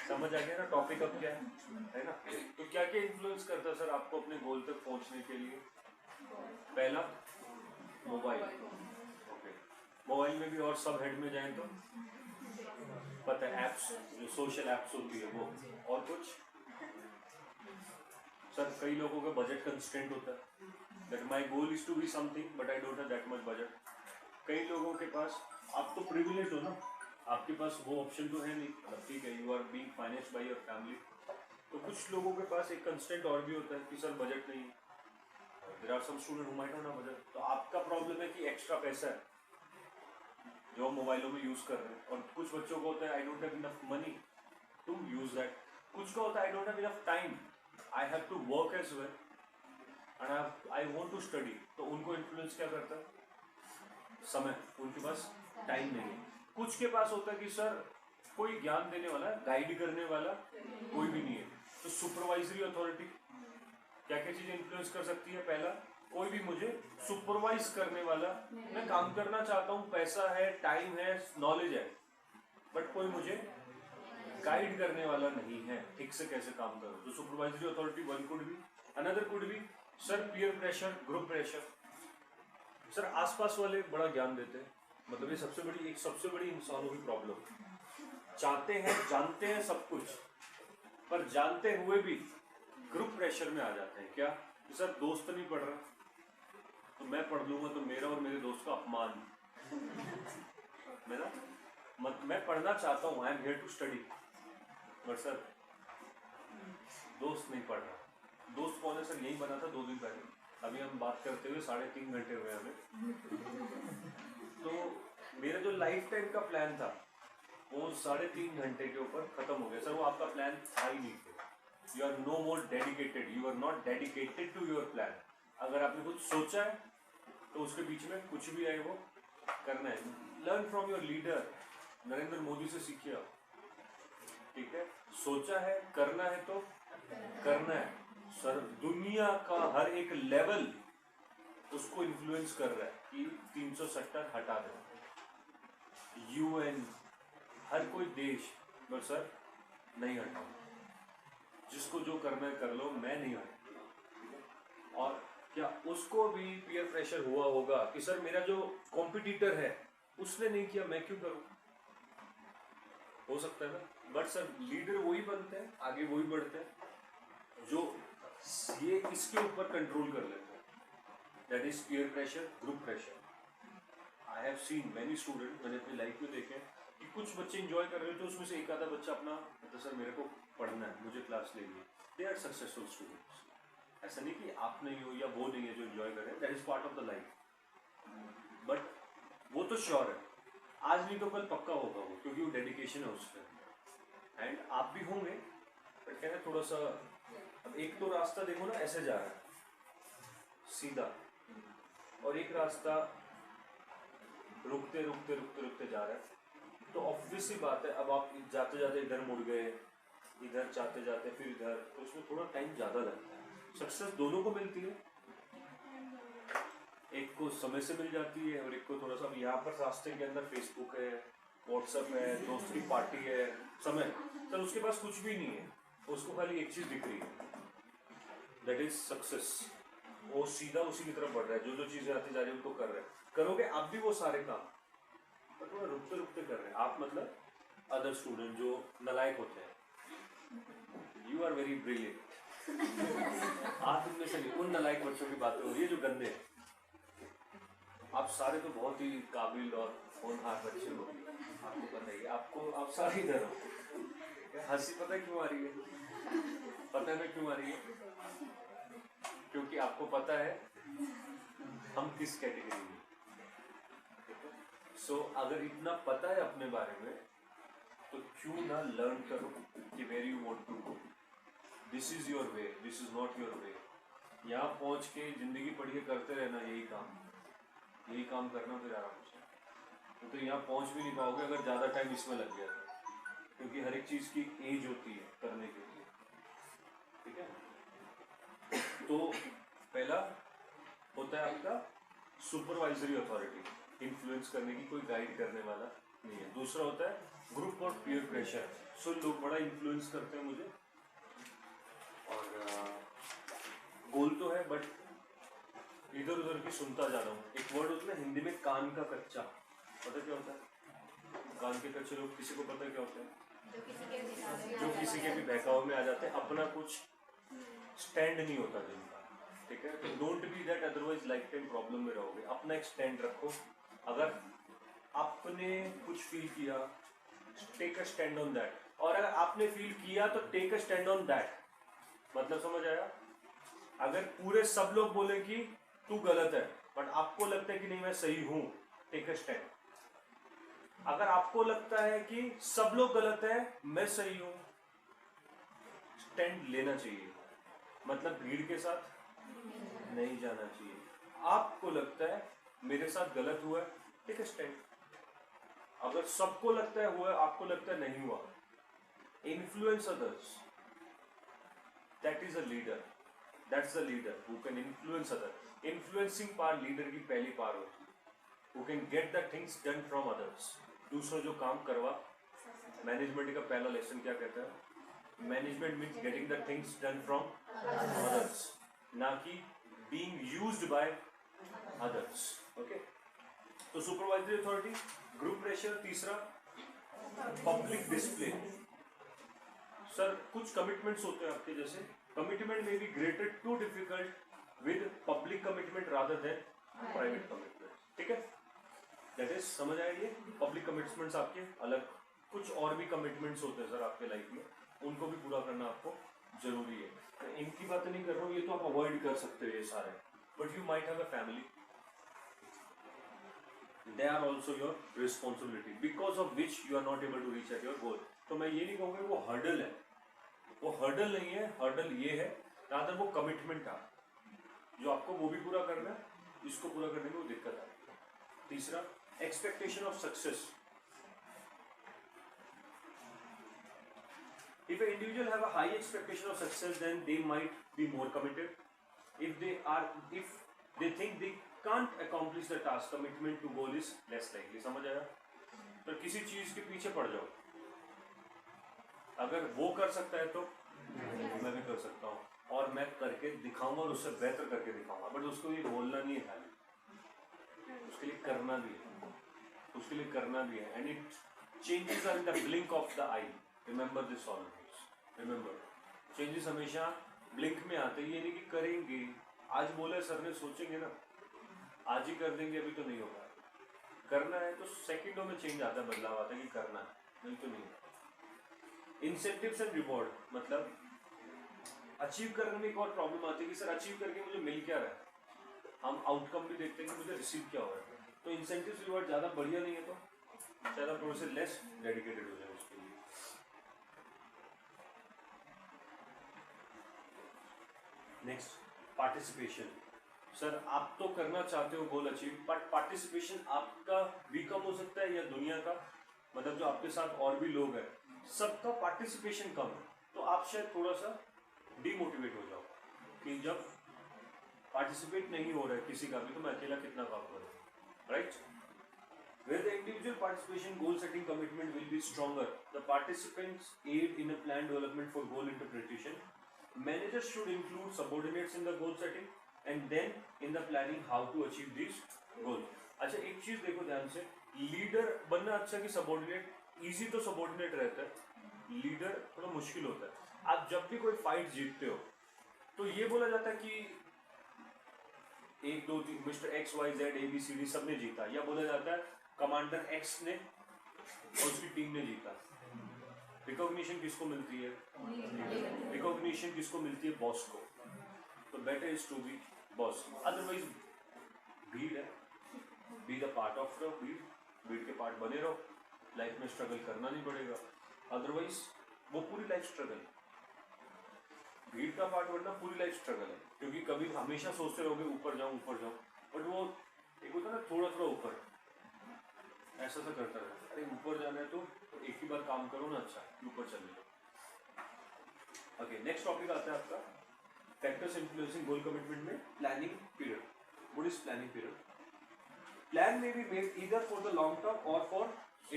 [SPEAKER 1] समझ आ गया ना टॉपिक अब क्या है ना? तो क्या क्या इन्फ्लुएंस करता है सर आपको अपने गोल तक पहुंचने के लिए? पहला मोबाइल, ओके, मोबाइल में भी और सब हेड में जाएं तो पता है एप्स, जो सोशल एप्स होती है वो, और कुछ सर कई लोगों का बजट कंस्ट्रेंट होता है, that my goal is to be something but I don't have that much budget. कई लोगों के पास, आप तो प्रिविलेज हो ना, आपके पास वो ऑप्शन तो है नहीं, मतलब ठीक है, you are being financed by your family. तो कुछ लोगों के पास एक कंस्ट्रेंट और भी होता है कि सर बजट नहीं है, there are some student who might not have budget. तो आपका प्रॉब्लम है कि एक्स्ट्रा पैसा है जो मोबाइलों में यूज कर रहे हैं, और कुछ बच्चों को होता है I don't have enough money to use that, कुछ का होता है I don't have enough time, I have to work as well and I want to study. तो उनको इन्फ्लुएंस क्या करता है? समय, उनके पास टाइम नहीं है। कुछ के पास होता है कि सर कोई ज्ञान देने वाला, गाइड करने वाला कोई भी नहीं है। तो सुपरवाइजरी अथॉरिटी क्या क्या चीजें इन्फ्लुएंस कर सकती है? पहला, कोई भी मुझे सुपरवाइज करने वाला, मैं काम करना चाहता हूँ, पैसा है, टाइम है, नॉलेज है, बट कोई मुझे गाइड करने वाला नहीं है ठीक से कैसे काम करो। तो supervisory authority one could be, another could be sir peer pressure, group pressure. Sir आसपास वाले बड़ा ज्ञान देते हैं, मतलब ये सबसे बड़ी इंसानों की प्रॉब्लम, चाहते हैं, जानते हैं सब कुछ, पर जानते हुए भी ग्रुप प्रेशर में आ जाते हैं। क्या कि सर दोस्त नहीं पढ़ रहा तो मैं पढ़ लूंगा तो मेरा और मेरे दोस्त का अपमान, मैं पढ़ना चाहता हूँ, I am here to study, but sir दोस्त नहीं पढ़ रहा। दोस्त कौन है सर? यही बना था 2 दिन पहले, अभी हम बात करते हुए 3.5 घंटे हुए हमें। तो मेरा जो लाइफ टाइम का प्लान था वो 3.5 घंटे के ऊपर खत्म हो गया। सर वो आपका प्लान था ही नहीं, you are no more dedicated, you are not dedicated to your plan. अगर आपने कुछ सोचा है तो उसके बीच में कुछ भी आए वो करना है। Learn from your leader, Narendra Modi से सीखिए आप, ठीक है? सोचा है, करना है तो करना है। सर दुनिया का हर एक लेवल उसको इन्फ्लुएंस कर रहा है कि 370 हटा दे, यूएन, हर कोई देश, बट सर नहीं हटाऊंगा, जिसको जो करना है कर लो, मैं नहीं हटाऊंगा। और क्या उसको भी पीयर प्रेशर हुआ होगा कि सर मेरा जो कॉम्पिटिटर है उसने नहीं किया, मैं क्यों करूं? हो सकता है ना, बट सर लीडर वही बनते हैं, आगे वही बढ़ते हैं जो ये इसके ऊपर कंट्रोल कर लेते हैं, that is peer pressure, group pressure. I have seen many student, मैंने अपनी लाइफ में देखे कि कुछ बच्चे एंजॉय कर रहे थे, उसमें से एक आधा बच्चा अपना तो सर मेरे को पढ़ना है, मुझे क्लास लेनी है, दे आर सक्सेसफुल स्टूडेंट्स। ऐसा नहीं कि आप नहीं हो या वो नहीं है जो एंजॉय कर रहे हैं, that is part of the life. But वो तो श्योर है, आज नहीं तो कल पक्का होगा वो, क्योंकि वो डेडिकेशन है उसका। एंड आप भी होंगे, बट क्या है थोड़ा सा, अब एक तो रास्ता देखो ना ऐसे जा रहा है सीधा, और एक रास्ता रुकते रुकते रुकते रुकते जा रहा है। तो ऑब्वियस सी बात है, अब आप जाते जाते इधर मुड़ गए, इधर जाते जाते फिर इधर, तो उसमें थोड़ा टाइम ज़्यादा लगता है। सक्सेस दोनों को मिलती है, एक को समय से मिल जाती है और एक को थोड़ा सा, यहाँ पर रास्ते के अंदर फेसबुक है, व्हाट्सएप है, दोस्त की पार्टी है, समय, सर उसके पास कुछ भी नहीं है, उसको खाली एक चीज़ दिख रही है, दैट इज सक्सेस। वो सीधा उसी की तरफ बढ़ रहा है, जो जो चीज़ें आती जा रही है उनको कर रहे हैं। करोगे आप भी वो सारे काम, पर थोड़ा रुकते रुकते कर रहे हैं आप, मतलब अदर स्टूडेंट जो नलायक होते हैं, यू आर वेरी ब्रिलियंट। आप इनमें से नहीं, उन नलायक बच्चों की बात हो रही है जो गंदे हैं, आप सारे तो बहुत ही काबिल और होनहार बच्चे हो, आपको पता ही है, आपको आप सारे इधर हो। हंसी पता है क्यों आ रही है? पता है क्यों आ रही है? क्योंकि आपको पता है हम किस कैटेगरी में। सो अगर इतना पता है अपने बारे में तो क्यों ना लर्न करो कि where you want to go. This is your way, this is not your way. यहाँ पहुंच के जिंदगी पढ़ के करते रहना यही काम करना फिर आराम से, तो यहाँ पहुंच भी नहीं पाओगे अगर ज़्यादा टाइम इसमें लग गया तो, क्योंकि हर एक चीज़ की एज होती है करने के लिए, ठीक है। तो पहला होता है आपका सुपरवाइजरी अथॉरिटी, इन्फ्लुएंस करने की कोई गाइड करने वाला नहीं है। दूसरा होता है ग्रुप और पीयर प्रेशर। सो लोग बड़ा इन्फ्लुएंस करते हैं मुझे, और गोल तो है बट इधर उधर की सुनता जा रहा हूँ। एक वर्ड होता है हिंदी में कान का कच्चा, पता क्या होता है? कान के कच्चे लोग, किसी को पता क्या होता है? जो किसी के भी बहकाव में आ जाते हैं, अपना कुछ स्टैंड नहीं होता जिनका, ठीक है। तो don't be that, otherwise life time problem में रहोगे। अपना एक स्टैंड रखो। अगर आपने कुछ फील किया, take a stand on that, और अगर आपने फील किया तो take a stand on that. मतलब समझ आया? अगर पूरे सब लोग बोले कि तू गलत है बट आपको लगता है कि नहीं मैं सही हूं, टेक अ स्टैंड। अगर आपको लगता है कि सब लोग गलत है मैं सही हूं, स्टैंड लेना चाहिए। मतलब भीड़ के साथ नहीं जाना चाहिए। आपको लगता है मेरे साथ गलत हुआ है, टेक अ स्टैंड। अगर सबको लगता है हुआ है, आपको लगता है नहीं हुआ, influence others. That is a leader, that's the leader who can influence other. Influencing पार लीडर की पहली पार होती है, who can get the things done from others. दूसरों जो काम करवा। मैनेजमेंट का पहला लेसन क्या कहता है? Management means getting the things done from others, ना कि being used by others. Okay, तो सुपरवाइजरी अथॉरिटी, ग्रुप प्रेशर। तीसरा पब्लिक डिस्प्ले। सर कुछ कमिटमेंट्स होते हैं आपके, जैसे कमिटमेंट में be greater to difficult with public commitment rather than private commitment, ठीक है। दैट इज, समझ आया? ये पब्लिक कमिटमेंट्स आपके अलग। कुछ और भी कमिटमेंट्स होते हैं सर आपके लाइफ में, उनको भी पूरा करना आपको जरूरी है। तो इनकी बातें नहीं कर रहा हूँ, ये तो आप अवॉइड कर सकते हो ये सारे, but you might have a family, they are also your responsibility because of which you are not able to reach at your goal। तो मैं ये नहीं कहूँगा वो हर्डल है, वो हर्डल नहीं है, हर्डल ये है रादर वो कमिटमेंट था जो आपको वो भी पूरा करना है, इसको पूरा करने में वो दिक्कत आती है। तीसरा expectation of success. If an individual have a high expectation of success, then they might be more committed. If they think they can't accomplish the task, commitment to goal is less likely। समझ आया? तो किसी चीज के पीछे पड़ जाओ, अगर वो कर सकता है तो मैं भी कर सकता हूँ, और मैं करके दिखाऊंगा और उससे बेहतर करके दिखाऊंगा। बट उसको ये बोलना नहीं है खाली, उसके लिए करना भी है, उसके लिए करना भी है। And it changes are in the blink of the eye. Remember this always, remember changes हमेशा ब्लिंक में आते। ये नहीं कि करेंगे, आज बोले सर ने, सोचेंगे ना आज ही कर देंगे, अभी तो नहीं होगा। करना है तो सेकंडों में चेंज आता है, बदलाव आता है कि करना है, नहीं तो नहीं। इंसेंटिव्स एंड रिवॉर्ड, मतलब अचीव करने में एक और प्रॉब्लम आती है कि सर अचीव करके मुझे मिल क्या रहा है, हम आउटकम भी देखते हैं कि मुझे रिसीव क्या हो रहा है। तो इंसेंटिव्स रिवॉर्ड ज़्यादा बढ़िया नहीं है, तो शायद आप थोड़े से लेस डेडिकेटेड हो जाए उसके लिए। Next participation. सर आप तो करना चाहते हो गोल अचीव, बट पार्टिसिपेशन आपका भी कम हो सकता है या दुनिया का, मतलब जो आपके साथ और भी लोग हैं सबका पार्टिसिपेशन कम है, तो आप शायद थोड़ा सा डीमोटिवेट हो जाओ कि जब पार्टिसिपेट नहीं हो रहा है किसी का भी तो मैं अकेला कितना काम करूँ, right. Where the individual participation, goal setting commitment will be stronger, the participants aid in a plan development for goal interpretation. Managers should include subordinates in the goal setting and then in the planning how to achieve these goals. अच्छा एक चीज देखो ध्यान से, leader बनना अच्छा कि subordinate? Easy तो सबॉर्डिनेट रहता है, लीडर थोड़ा मुश्किल होता है। आप जब भी कोई फाइट जीतते हो तो ये बोला जाता है कि 1 2 3 mister X Y Z ABCD सबने जीता, या बोला जाता है कमांडर एक्स ने और उसकी टीम ने जीता। रिकॉग्निशन किसको मिलती है? रिकॉग्निशन किसको मिलती है? बॉस को। तो better is to be boss, otherwise भीड़ है, be the part of the भीड़, भीड़ के पार्ट बने रहो, लाइफ में स्ट्रगल करना नहीं पड़ेगा, अदरवाइज वो पूरी लाइफ स्ट्रगल है। भीड़ का पार्ट बनना पूरी लाइफ स्ट्रगल है, क्योंकि कभी हमेशा सोचते रहोगे ऊपर जाऊं, बट वो एक होता है ना थोड़ा थोड़ा ऊपर, ऐसा सा करता है, अरे ऊपर जाना है तो एक ही बार काम करो ना, अच्छा ऊपर चले जाओ। ओके, नेक्स्ट टॉपिक आता है आपका फैक्टर्स इन्फ्लुएंसिंग गोल कमिटमेंट में planning period. What is planning period? Plan may be made either for the long term or for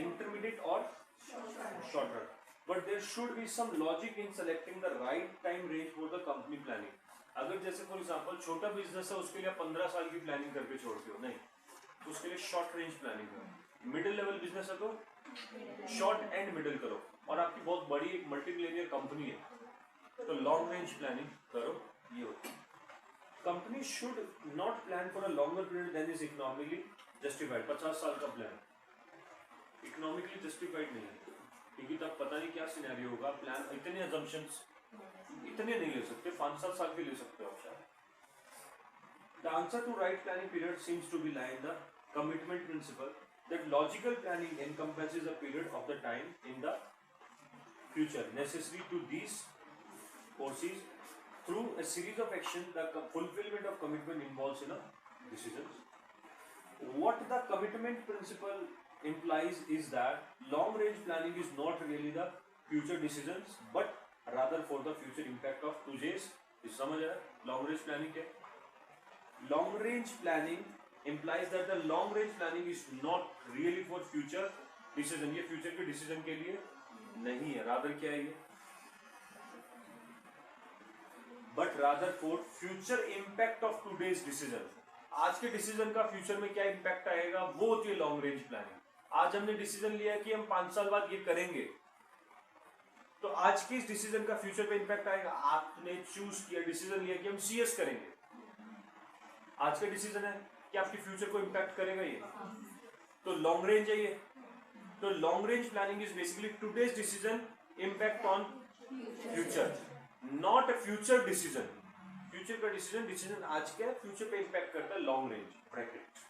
[SPEAKER 1] intermediate or short run, but there should be some logic in selecting the right time range for the company planning. अगर जैसे for example छोटा business है, उसके लिए 15 साल की planning करके छोड़ते हो, नहीं, तो उसके लिए शॉर्ट रेंज प्लानिंग करो। मिडिल लेवल बिजनेस है तो शॉर्ट एंड मिडिल करो, और आपकी बहुत बड़ी एक मल्टीमिलियनियर कंपनी है तो लॉन्ग रेंज प्लानिंग करो। ये होती है, company should not plan for a longer period than is economically justified. 50 साल का प्लान इकोनॉमिकली जस्टिफाइड नहीं है, क्योंकि तब पता नहीं क्या सिनेरियो होगा। प्लान इतने अजम्पशंस इतने नहीं ले सकते, 5-7 साल के ले सकते हो आप शायद। The answer to right planning period seems to be lie in the commitment principle that logical planning encompasses a period of the time in the future necessary to these forces through a series of actions. The fulfillment of commitment involves in a decisions. What the commitment principle implies is that long range planning is not really the future decisions but rather for the future impact of today's. इस समझ आया long range planning क्या? Long range planning implies that the long range planning is not really for future decision. ये future के decision के लिए नहीं है, rather क्या है ये? But rather for future impact of today's decision. आज के decision का future में क्या impact आएगा, वो होती है long range planning. आज हमने decision लिया कि हम 5 साल बाद ये करेंगे, तो आज के इस डिसीजन का फ्यूचर पे इंपैक्ट आएगा। आपने चूज किया, डिसीजन लिया कि हम CS करेंगे, आज का डिसीजन है कि आपके फ्यूचर को इंपैक्ट करेगा ये, तो लॉन्ग रेंज है ये। तो long range planning is basically today's decision impact on future, not a future decision. Future का डिसीजन आज का फ्यूचर पे इंपैक्ट करता है long range bracket.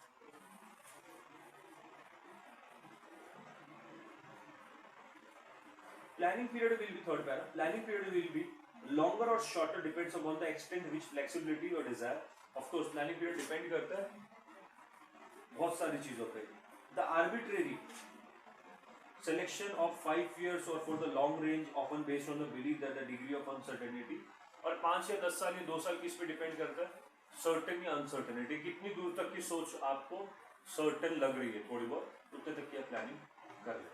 [SPEAKER 1] Planning period will be third para. Planning period will be longer or shorter depends upon the extent which flexibility or desire. Of course, planning period depend करता है बहुत सारी चीजों पे। The arbitrary selection of 5 years or for the long range often based on the belief that the degree of uncertainty, और 5 या 10 साल या 2 साल किस पे डिपेंड करता है? सर्टेन या अनसर्टेनिटी, कितनी दूर तक की सोच आपको सर्टेन लग रही है, थोड़ी बहुत, उतने तक की प्लानिंग कर ले।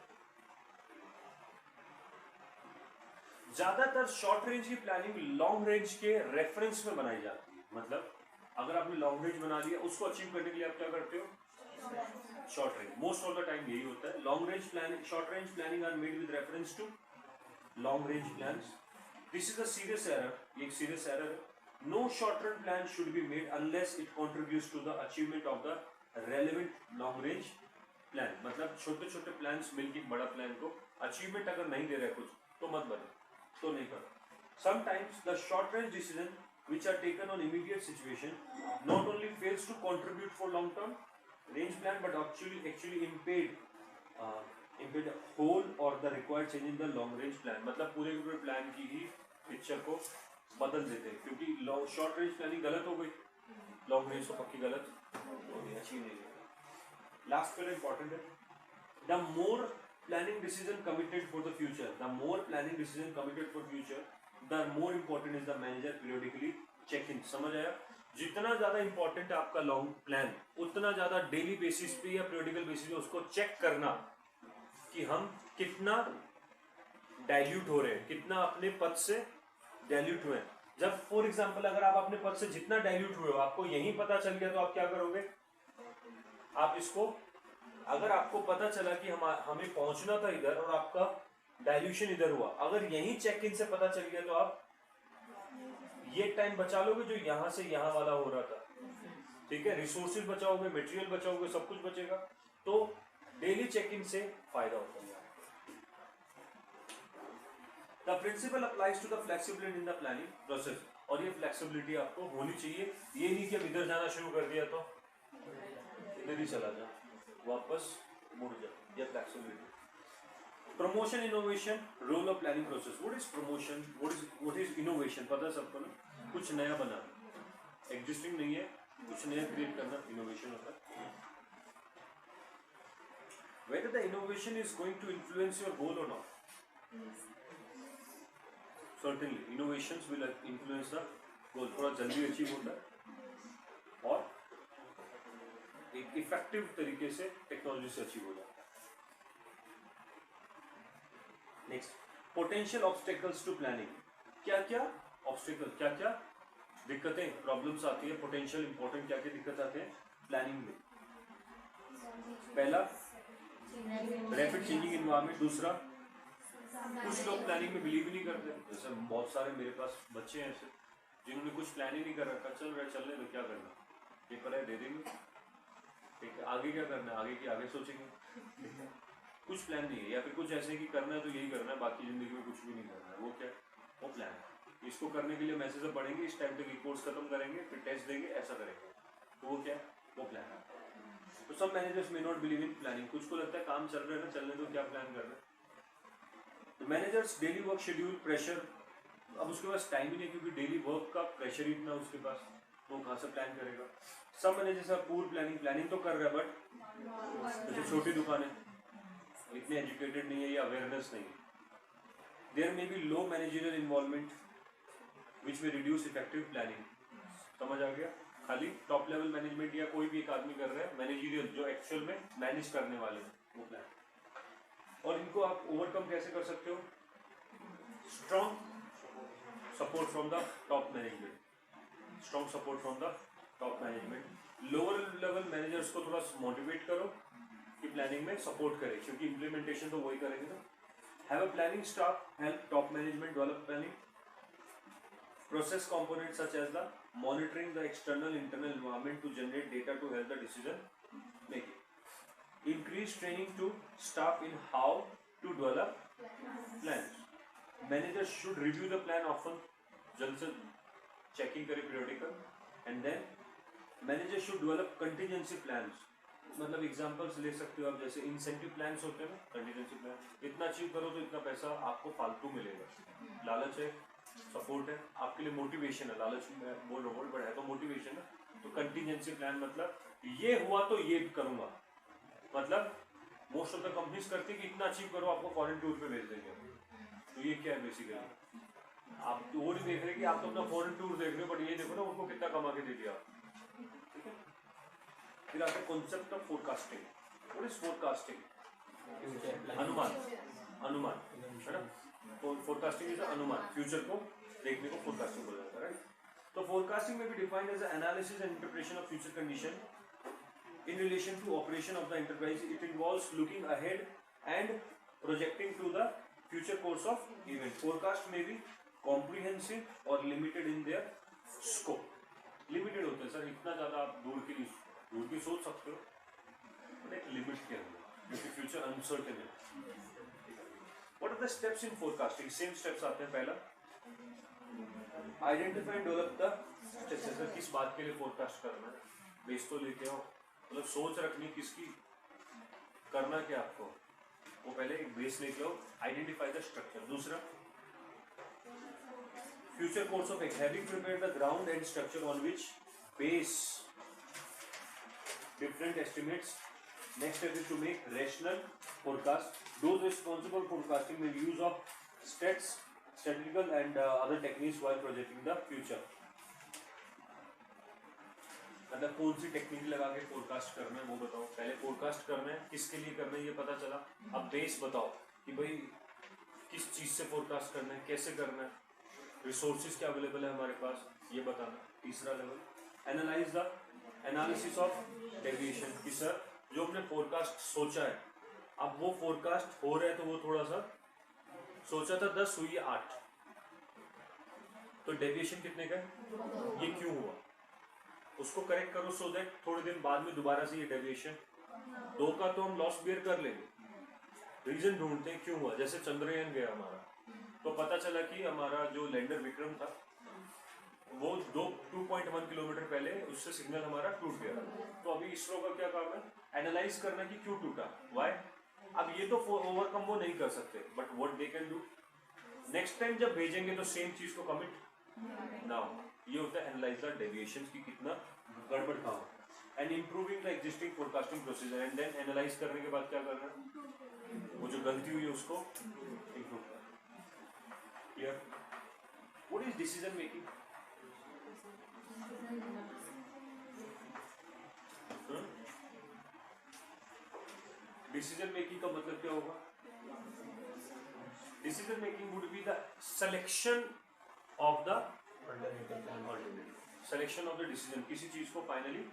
[SPEAKER 1] ज्यादातर शॉर्ट रेंज की प्लानिंग लॉन्ग रेंज के रेफरेंस में बनाई जाती है। मतलब अगर आपने लॉन्ग रेंज बना लिया, उसको अचीव करने के लिए आप क्या करते हो? Short range. Most of the time यही होता है। Long range planning, short range planning are made with reference to long range plans. This is a serious error, ये एक सीरियस एरर है। No short run plan should be made unless it contributes to the achievement of the relevant long range plan. मतलब छोटे छोटे plans मिलकर बड़ा plan को achievement अगर नहीं दे रहे कुछ, तो मत बने, तो नहीं करो। Sometimes the short range decision which are taken on immediate situation not only fails to contribute for long term range plan but actually impede whole or the required change in the long range plan. मतलब पूरे के पूरे plan की ही picture को बदल देते हैं, क्योंकि शॉर्ट रेंज प्लानिंग गलत हो गई, लॉन्ग रेंज तो पक्की गलत हो गई, अच्छी नहीं है। लास्ट पे इंपॉर्टेंट है, the more planning decision committed for the future, the more planning decision committed for future, the more important is the manager periodically check in. समझ आया? जितना ज्यादा इंपॉर्टेंट है आपका लॉन्ग प्लान, उतना ज्यादा डेली बेसिस पे या पीरियडिकल बेसिस पे उसको चेक करना कि हम कितना डाइल्यूट हो रहे हैं, कितना अपने पद से डाइल्यूट हुए हैं। जब फॉर एग्जांपल अगर आप अपने पद से जितना डाइल्यूट हुए हो आपको यही पता चल गया, तो आप क्या करोगे? आप इसको, अगर आपको पता चला कि हमें पहुंचना था इधर और आपका डाइल्यूशन इधर हुआ, अगर यही चेक इन से पता चल गया तो आप ये टाइम बचा लोगे जो यहां से यहां वाला हो रहा था। ठीक है, रिसोर्सेज बचाओगे, मटेरियल बचाओगे, सब कुछ बचेगा। तो डेली चेक इन से फायदा होता है। The principle applies to the flexibility in the planning process, और ये फ्लेक्सिबिलिटी आपको होनी चाहिए। ये नहीं कि अब इधर जाना शुरू कर दिया तो इधर ही चला जा, वापस मुड़ जा, ये flexibility. Promotion innovation role of planning process. What is promotion, what is innovation, पता है सबको ना? कुछ नया बनाना, एग्जिस्टिंग नहीं है, कुछ नया क्रिएट करना इनोवेशन होता है। Whether the innovation is going to influence your goal or not, certainly innovations will influence the goal, थोड़ा जल्दी अचीव होता है और एक इफेक्टिव तरीके से टेक्नोलॉजी से अचीव हो जाता है। Next, potential obstacles to planning. क्या क्या ऑब्स्टेकल, क्या क्या दिक्कतें, प्रॉब्लम्स आती है, पोटेंशियल इंपॉर्टेंट क्या क्या दिक्कत आते हैं प्लानिंग में? पहला, रैपिड चेंजिंग एनवायरनमेंट। दूसरा, कुछ लोग प्लानिंग में बिलीव ही नहीं करते। जैसे बहुत सारे मेरे पास बच्चे हैं ऐसे जिन्होंने कुछ प्लान ही नहीं कर रखा, चल रहा है चलने दो, क्या करना, पेपर है दे देंगे, ठीक है, आगे क्या करना है, आगे की आगे सोचेंगे, कुछ प्लान नहीं है। या फिर कुछ ऐसे कि करना है तो यही करना है, बाकी जिंदगी में कुछ भी नहीं करना है। वो क्या, वो प्लान है। इसको करने के लिए मैसेज पढ़ेंगे, इस टाइम तक कोर्स खत्म करेंगे, फिर टेस्ट देंगे, ऐसा करेंगे, तो वो क्या, वो प्लान है। तो सब managers may not believe in planning. कुछ को लगता है काम चल रहा है ना, चलने दो, क्या प्लान कर रहे हैं। तो managers daily work schedule pressure, अब उसके पास टाइम ही नहीं, क्योंकि डेली वर्क का प्रेशर इतना उसके पास, वो कहाँ से प्लान करेगा। सब मैनेजर्स आर पूर प्लानिंग, प्लानिंग तो कर रहा है बट जैसे छोटी दुकान है, इतने एजुकेटेड नहीं है या अवेयरनेस नहीं है। There may be low managerial involvement which में रिड्यूस इफेक्टिव प्लानिंग। समझ आ गया? खाली टॉप लेवल मैनेजमेंट या कोई भी एक आदमी कर रहा है, मैनेजरियल जो एक्चुअल में मैनेज करने वाले हैं वो प्लान। और इनको आप ओवरकम कैसे कर सकते हो? Strong support from the top management, strong support from the top management. Lower level managers को थोड़ा मोटिवेट करो कि प्लानिंग में सपोर्ट करें, क्योंकि इंप्लीमेंटेशन तो वही करेंगे ना। Have a planning staff help top management develop planning process components such as the monitoring the external internal environment to generate data to help the decision making. Increase training to staff in how to develop plans. Managers should review the plan often, जल्द से checking करें periodical, and then managers should develop contingency plans. मतलब examples ले सकते हो आप, जैसे incentive plans होते हैं ना, कंटिजेंसी प्लान, इतना अचीव करो तो इतना पैसा आपको फालतू मिलेगा। लालच है, सपोर्ट है, आपके लिए मोटिवेशन है। लालच में बोल रहा हूँ बट है तो मोटिवेशन है। तो कंटिजेंसी प्लान मतलब ये हुआ तो ये करूंगा, मतलब मोस्ट ऑफ द कंपनीज करती है कि इतना अचीव करो, आपको फॉरेन टूर पे भेज देंगे। तो ये क्या है बेसिकली, आप वो नहीं देख रहे कि आप तो अपना फॉरेन टूर देख रहे हो, बट ये देखो ना उनको कितना कमा के दे दिया। ठीक है, फिर आता है concept of forecasting. What is forecasting? अनुमान, अनुमान है ना। फोरकास्टिंग इज अनुमान, फ्यूचर को देखने को फोरकास्टिंग बोला जाता है, राइट। तो फोरकास्टिंग में भी defined as analysis and interpretation of future condition in relation to operation of the enterprise. It involves looking ahead and projecting to the future course of event. Forecast may be comprehensive or limited in their scope. Limited होते हैं sir, इतना ज़्यादा आप दूर की सोच सकते हो, बट एक लिमिट के अंदर, क्योंकि फ्यूचर अनसर्टेन है। What are the steps in forecasting? Same steps आते हैं। पहला, identify and develop the steps. Sir किस बात के लिए फोरकास्ट करना है, बेस तो लेके आओ, मतलब सोच रखनी किसकी, करना क्या आपको, वो पहले एक बेस लेके आओ। Identify the structure. दूसरा, future course of having prepared the ground and structure on which base different estimates. Next step is to make rational forecast. Those responsible for forecasting make use of stats, statistical and other techniques while projecting the future. मतलब कौन सी technique लगा के forecast करना है वो बताओ। पहले forecast करना है, किसके लिए करना है ये पता चला। अब बेस बताओ कि भाई किस चीज से फोरकास्ट करना है, कैसे करना है, रिसोर्सेज क्या अवेलेबल है हमारे पास, ये बताना। तीसरा level, analyse the analysis of deviation, कि सर जो हमने फोरकास्ट सोचा है, अब वो फोरकास्ट हो रहा है तो वो थोड़ा सा सोचा था 10 हुई है 8, तो डेविएशन कितने का है, ये क्यों हुआ। उसको करेक्ट करो सो दैट थोड़े दिन बाद में दोबारा से ये डेविएशन 2 का तो हम लॉस बेयर कर लेंगे। रीजन ढूंढते हैं क्यों हुआ। जैसे चंद्रयान गया हमारा, तो पता चला कि हमारा जो लैंडर विक्रम था वो 2.1 किलोमीटर पहले उससे सिग्नल हमारा टूट गया। तो अभी इसरो का क्या काम है, एनालाइज करना कि क्यों टूटा, व्हाई। अब ये तो ओवरकम वो नहीं कर सकते, but what they can do, next time जब भेजेंगे तो सेम चीज को कमिट ना हो। ये होता है एनालाइज द डेविएशंस की कितना गड़बड़ कहाँ हो, and improving the existing forecasting procedure, and then analyse करने के बाद क्या करना है, वो जो गलती हुई है उसको इंप्रूव करना। Clear. What is decision making? Decision making का मतलब क्या होगा? Decision making would be the selection of the alternative, selection of the decision, किसी चीज को फाइनली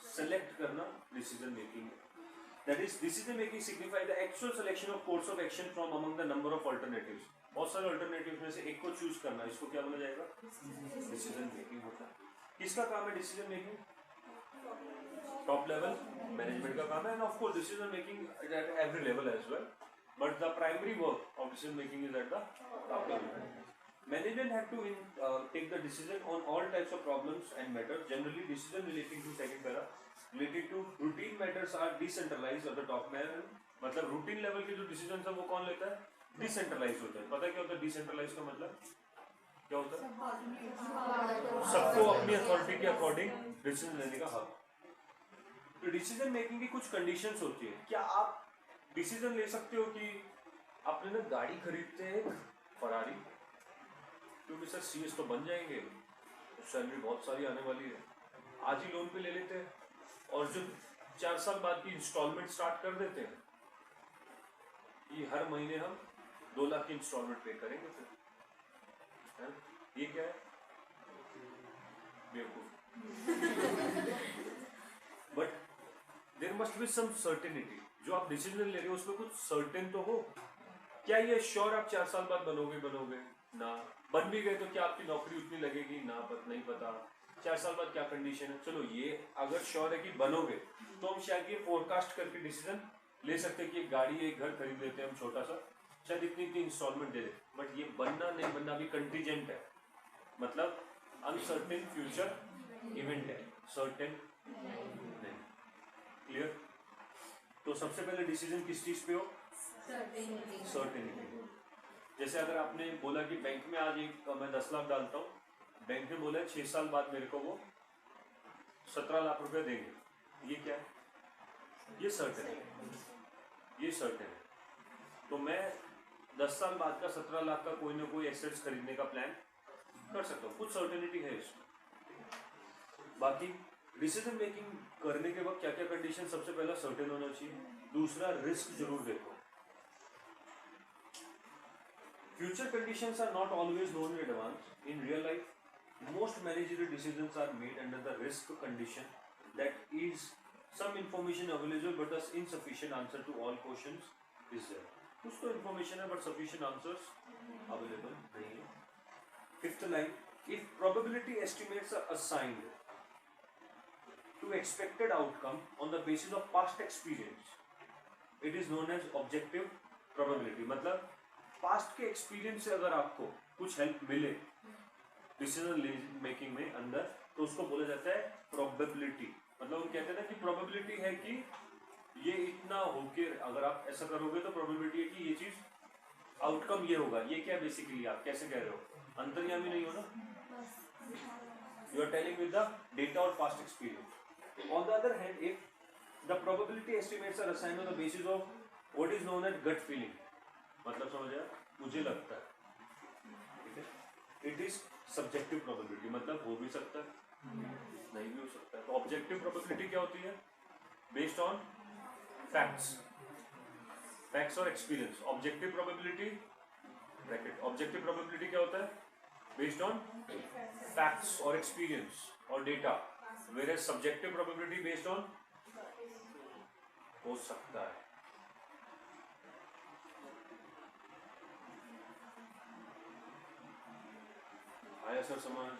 [SPEAKER 1] सेलेक्ट करना डिसीजन मेकिंग है। That is decision making signify the actual selection of course of action from among the number of alternatives. बहुत सारे alternatives में से एक को चूज करना, इसको क्या बोला जाएगा? डिसीजन मेकिंग होता है। किसका काम है decision making? Top level management का काम है, and of course decision making at every level as well, but the primary work of decision making is at the top level. Management have to take the decision on all types of problems and matters. Generally, decision relating to second para related to routine matters are decentralized at the top level. मतलब routine level के जो decision है वो कौन लेता है? Decentralise होता है. पता है क्या होता है डिसेंट्रलाइज का मतलब? क्या होता है? सबको अपनी अथॉरिटी के अकॉर्डिंग डिसीजन लेने का हक. तो डिसीजन मेकिंग की कुछ कंडीशंस होती है. क्या आप डिसीजन ले सकते हो कि आपने ना गाड़ी खरीदते हैं फरारी, क्योंकि सर सीएस तो बन जाएंगे, सैलरी बहुत सारी आने वाली है, आज ही लोन पे ले लेते हैं और जो 4 साल बाद की इंस्टॉलमेंट स्टार्ट कर देते हैं कि हर महीने हम 2 लाख की इंस्टॉलमेंट पे करेंगे फिर, है? ये क्या है? बेवकूफ. But there must be some certainty. जो आप डिसीजन ले रहे हो उसमें कुछ सर्टेन तो हो. क्या ये श्योर आप 4 साल बाद बनोगे ना, बन भी गए तो क्या आपकी नौकरी उतनी लगेगी ना, नहीं पता. 4 साल बाद क्या कंडीशन है. चलो ये अगर श्योर है कि बनोगे तो हम शायद ये फोरकास्ट करके डिसीजन ले सकते हैं कि एक गाड़ी एक घर खरीद लेते हैं हम छोटा सा, शायद इतनी इंस्टॉलमेंट दे दे. बट ये बनना नहीं बनना भी कंटीजेंट है, मतलब अनसर्टेन फ्यूचर इवेंट है, सर्टेन नहीं. क्लियर. तो सबसे पहले डिसीजन किस चीज पे हो? सर्टेनिटी. जैसे अगर आपने बोला कि बैंक में आज मैं 10 लाख डालता हूँ, बैंक ने बोला 6 साल बाद मेरे को वो 17 लाख रुपए देंगे, ये क्या है? ये सर्टेन है, ये सर्टेन है. तो मैं 10 साल बाद का 17 लाख का कोई ना कोई एसेट्स खरीदने का प्लान कर सकता हूँ, कुछ सर्टेनिटी है इसमें. बाकी डिसीजन मेकिंग करने के वक्त क्या क्या कंडीशन, सबसे पहला सर्टेन होना चाहिए. दूसरा रिस्क जरूर देखो. Future conditions are not always known in advance. In real life, most managerial decisions are made under the risk condition that is some information available but as insufficient answer to all questions is there. कुछ तो information है but sufficient answers available नहीं है. Fifth line, if probability estimates are assigned to expected outcome on the basis of past experience, it is known as objective probability. मतलब past के experience से अगर आपको कुछ हेल्प मिले डिसीजन मेकिंग में अंदर, तो उसको बोला जाता है प्रोबेबिलिटी. मतलब वो कहते हैं ना कि प्रोबेबिलिटी है कि ये इतना होके अगर आप ऐसा करोगे तो प्रोबेबिलिटी है कि ये चीज आउटकम ये होगा. ये क्या बेसिकली आप कैसे कह रहे हो? अंतर्यामी नहीं हो ना, you are telling with the data और past experience. On the other hand, if the probability estimates are assigned on the basis of what is known as gut feeling, मतलब समझ आया, मुझे लगता है, ठीक है. इट इज सब्जेक्टिव प्रोबेबिलिटी, मतलब हो भी सकता है नहीं भी हो सकता है. तो ऑब्जेक्टिव प्रोबेबिलिटी क्या होती है? बेस्ड ऑन फैक्ट्स और experience. Objective probability bracket, objective probability क्या होता है? बेस्ड ऑन फैक्ट्स और एक्सपीरियंस और data. Where subjective probability based on हो सकता है. आया सर समझ?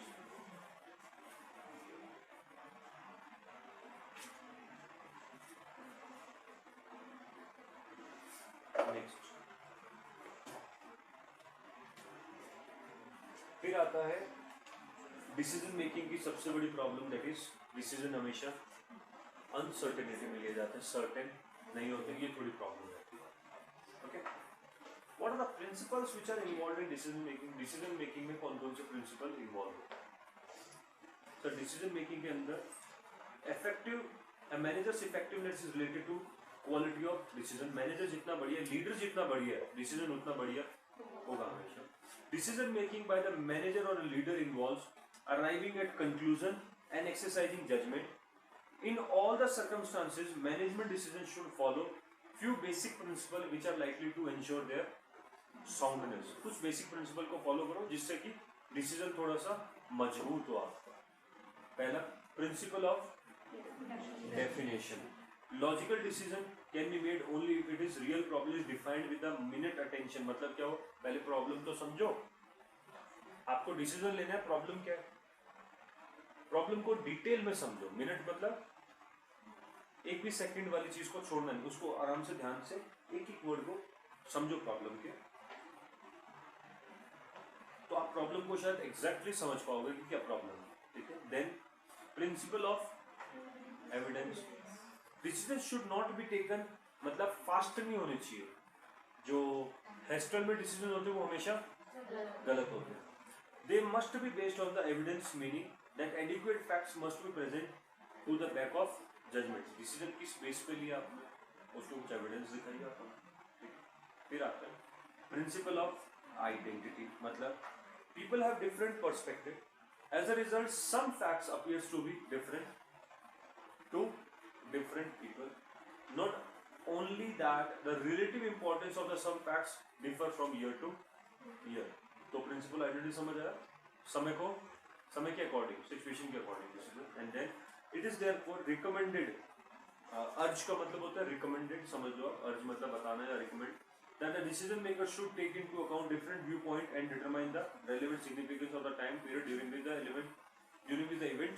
[SPEAKER 1] फिर आता है डिसीजन मेकिंग की सबसे बड़ी प्रॉब्लम, दैट इज डिसीजन हमेशा अनसर्टेनिटी में लिए जाते हैं, सर्टेन नहीं होते, ये थोड़ी प्रॉब्लम रहती है। Okay, what are the principles which are involved in decision making? Decision making में कौन कौन से प्रिंसिपल इन्वॉल्व होते हैं? तो डिसीजन मेकिंग के अंदर effective managers effectiveness is related to quality of decision. Manager जितना बढ़िया, लीडर जितना बढ़िया, डिसीजन उतना बढ़िया होगा हमेशा। Decision making by the manager और leader involves arriving at conclusion and exercising judgment in all the circumstances. Management decisions should follow few basic principles which are likely to ensure their soundness. कुछ basic principle को follow करो जिससे कि decision थोड़ा सा मजबूत हो आपका। पहला, principle of definition. Logical decision can be made only if it is real problem is defined with the minute attention. मतलब क्या हो, पहले प्रॉब्लम तो समझो, आपको डिसीजन लेना है, प्रॉब्लम क्या है, प्रॉब्लम को डिटेल में समझो। मिनट मतलब एक भी सेकंड वाली चीज को छोड़ना नहीं, उसको आराम से ध्यान से एक एक वर्ड को समझो प्रॉब्लम के, तो आप प्रॉब्लम को शायद एग्जैक्टली समझ पाओगे कि क्या प्रॉब्लम है। ठीक है, then principle of evidence. Decision should not be taken, मतलब फास्ट नहीं होने चाहिए। जो हेस्टल में डिसीजन होते हैं वो हमेशा गलत होते हैं। They must be based on the evidence, meaning that adequate facts must be present to the back of judgment. Decision किस बेस पे लिया आपने, उसको कुछ एविडेंस दिखाइए आपको। फिर आता है प्रिंसिपल ऑफ आइडेंटिटी। मतलब people have different perspective, as a result some facts appears to be different to different people. Not only that, the relative importance of the some facts differ from year to year. तो principle identity समझ आया, समय के according, situation के according. And then it is therefore recommended. Urge का मतलब होता है रिकमेंडेड, समझ लो आप, अर्ज मतलब बताना या recommend, that the decision maker should take into account different view point and determine the relevant significance of the time period during the event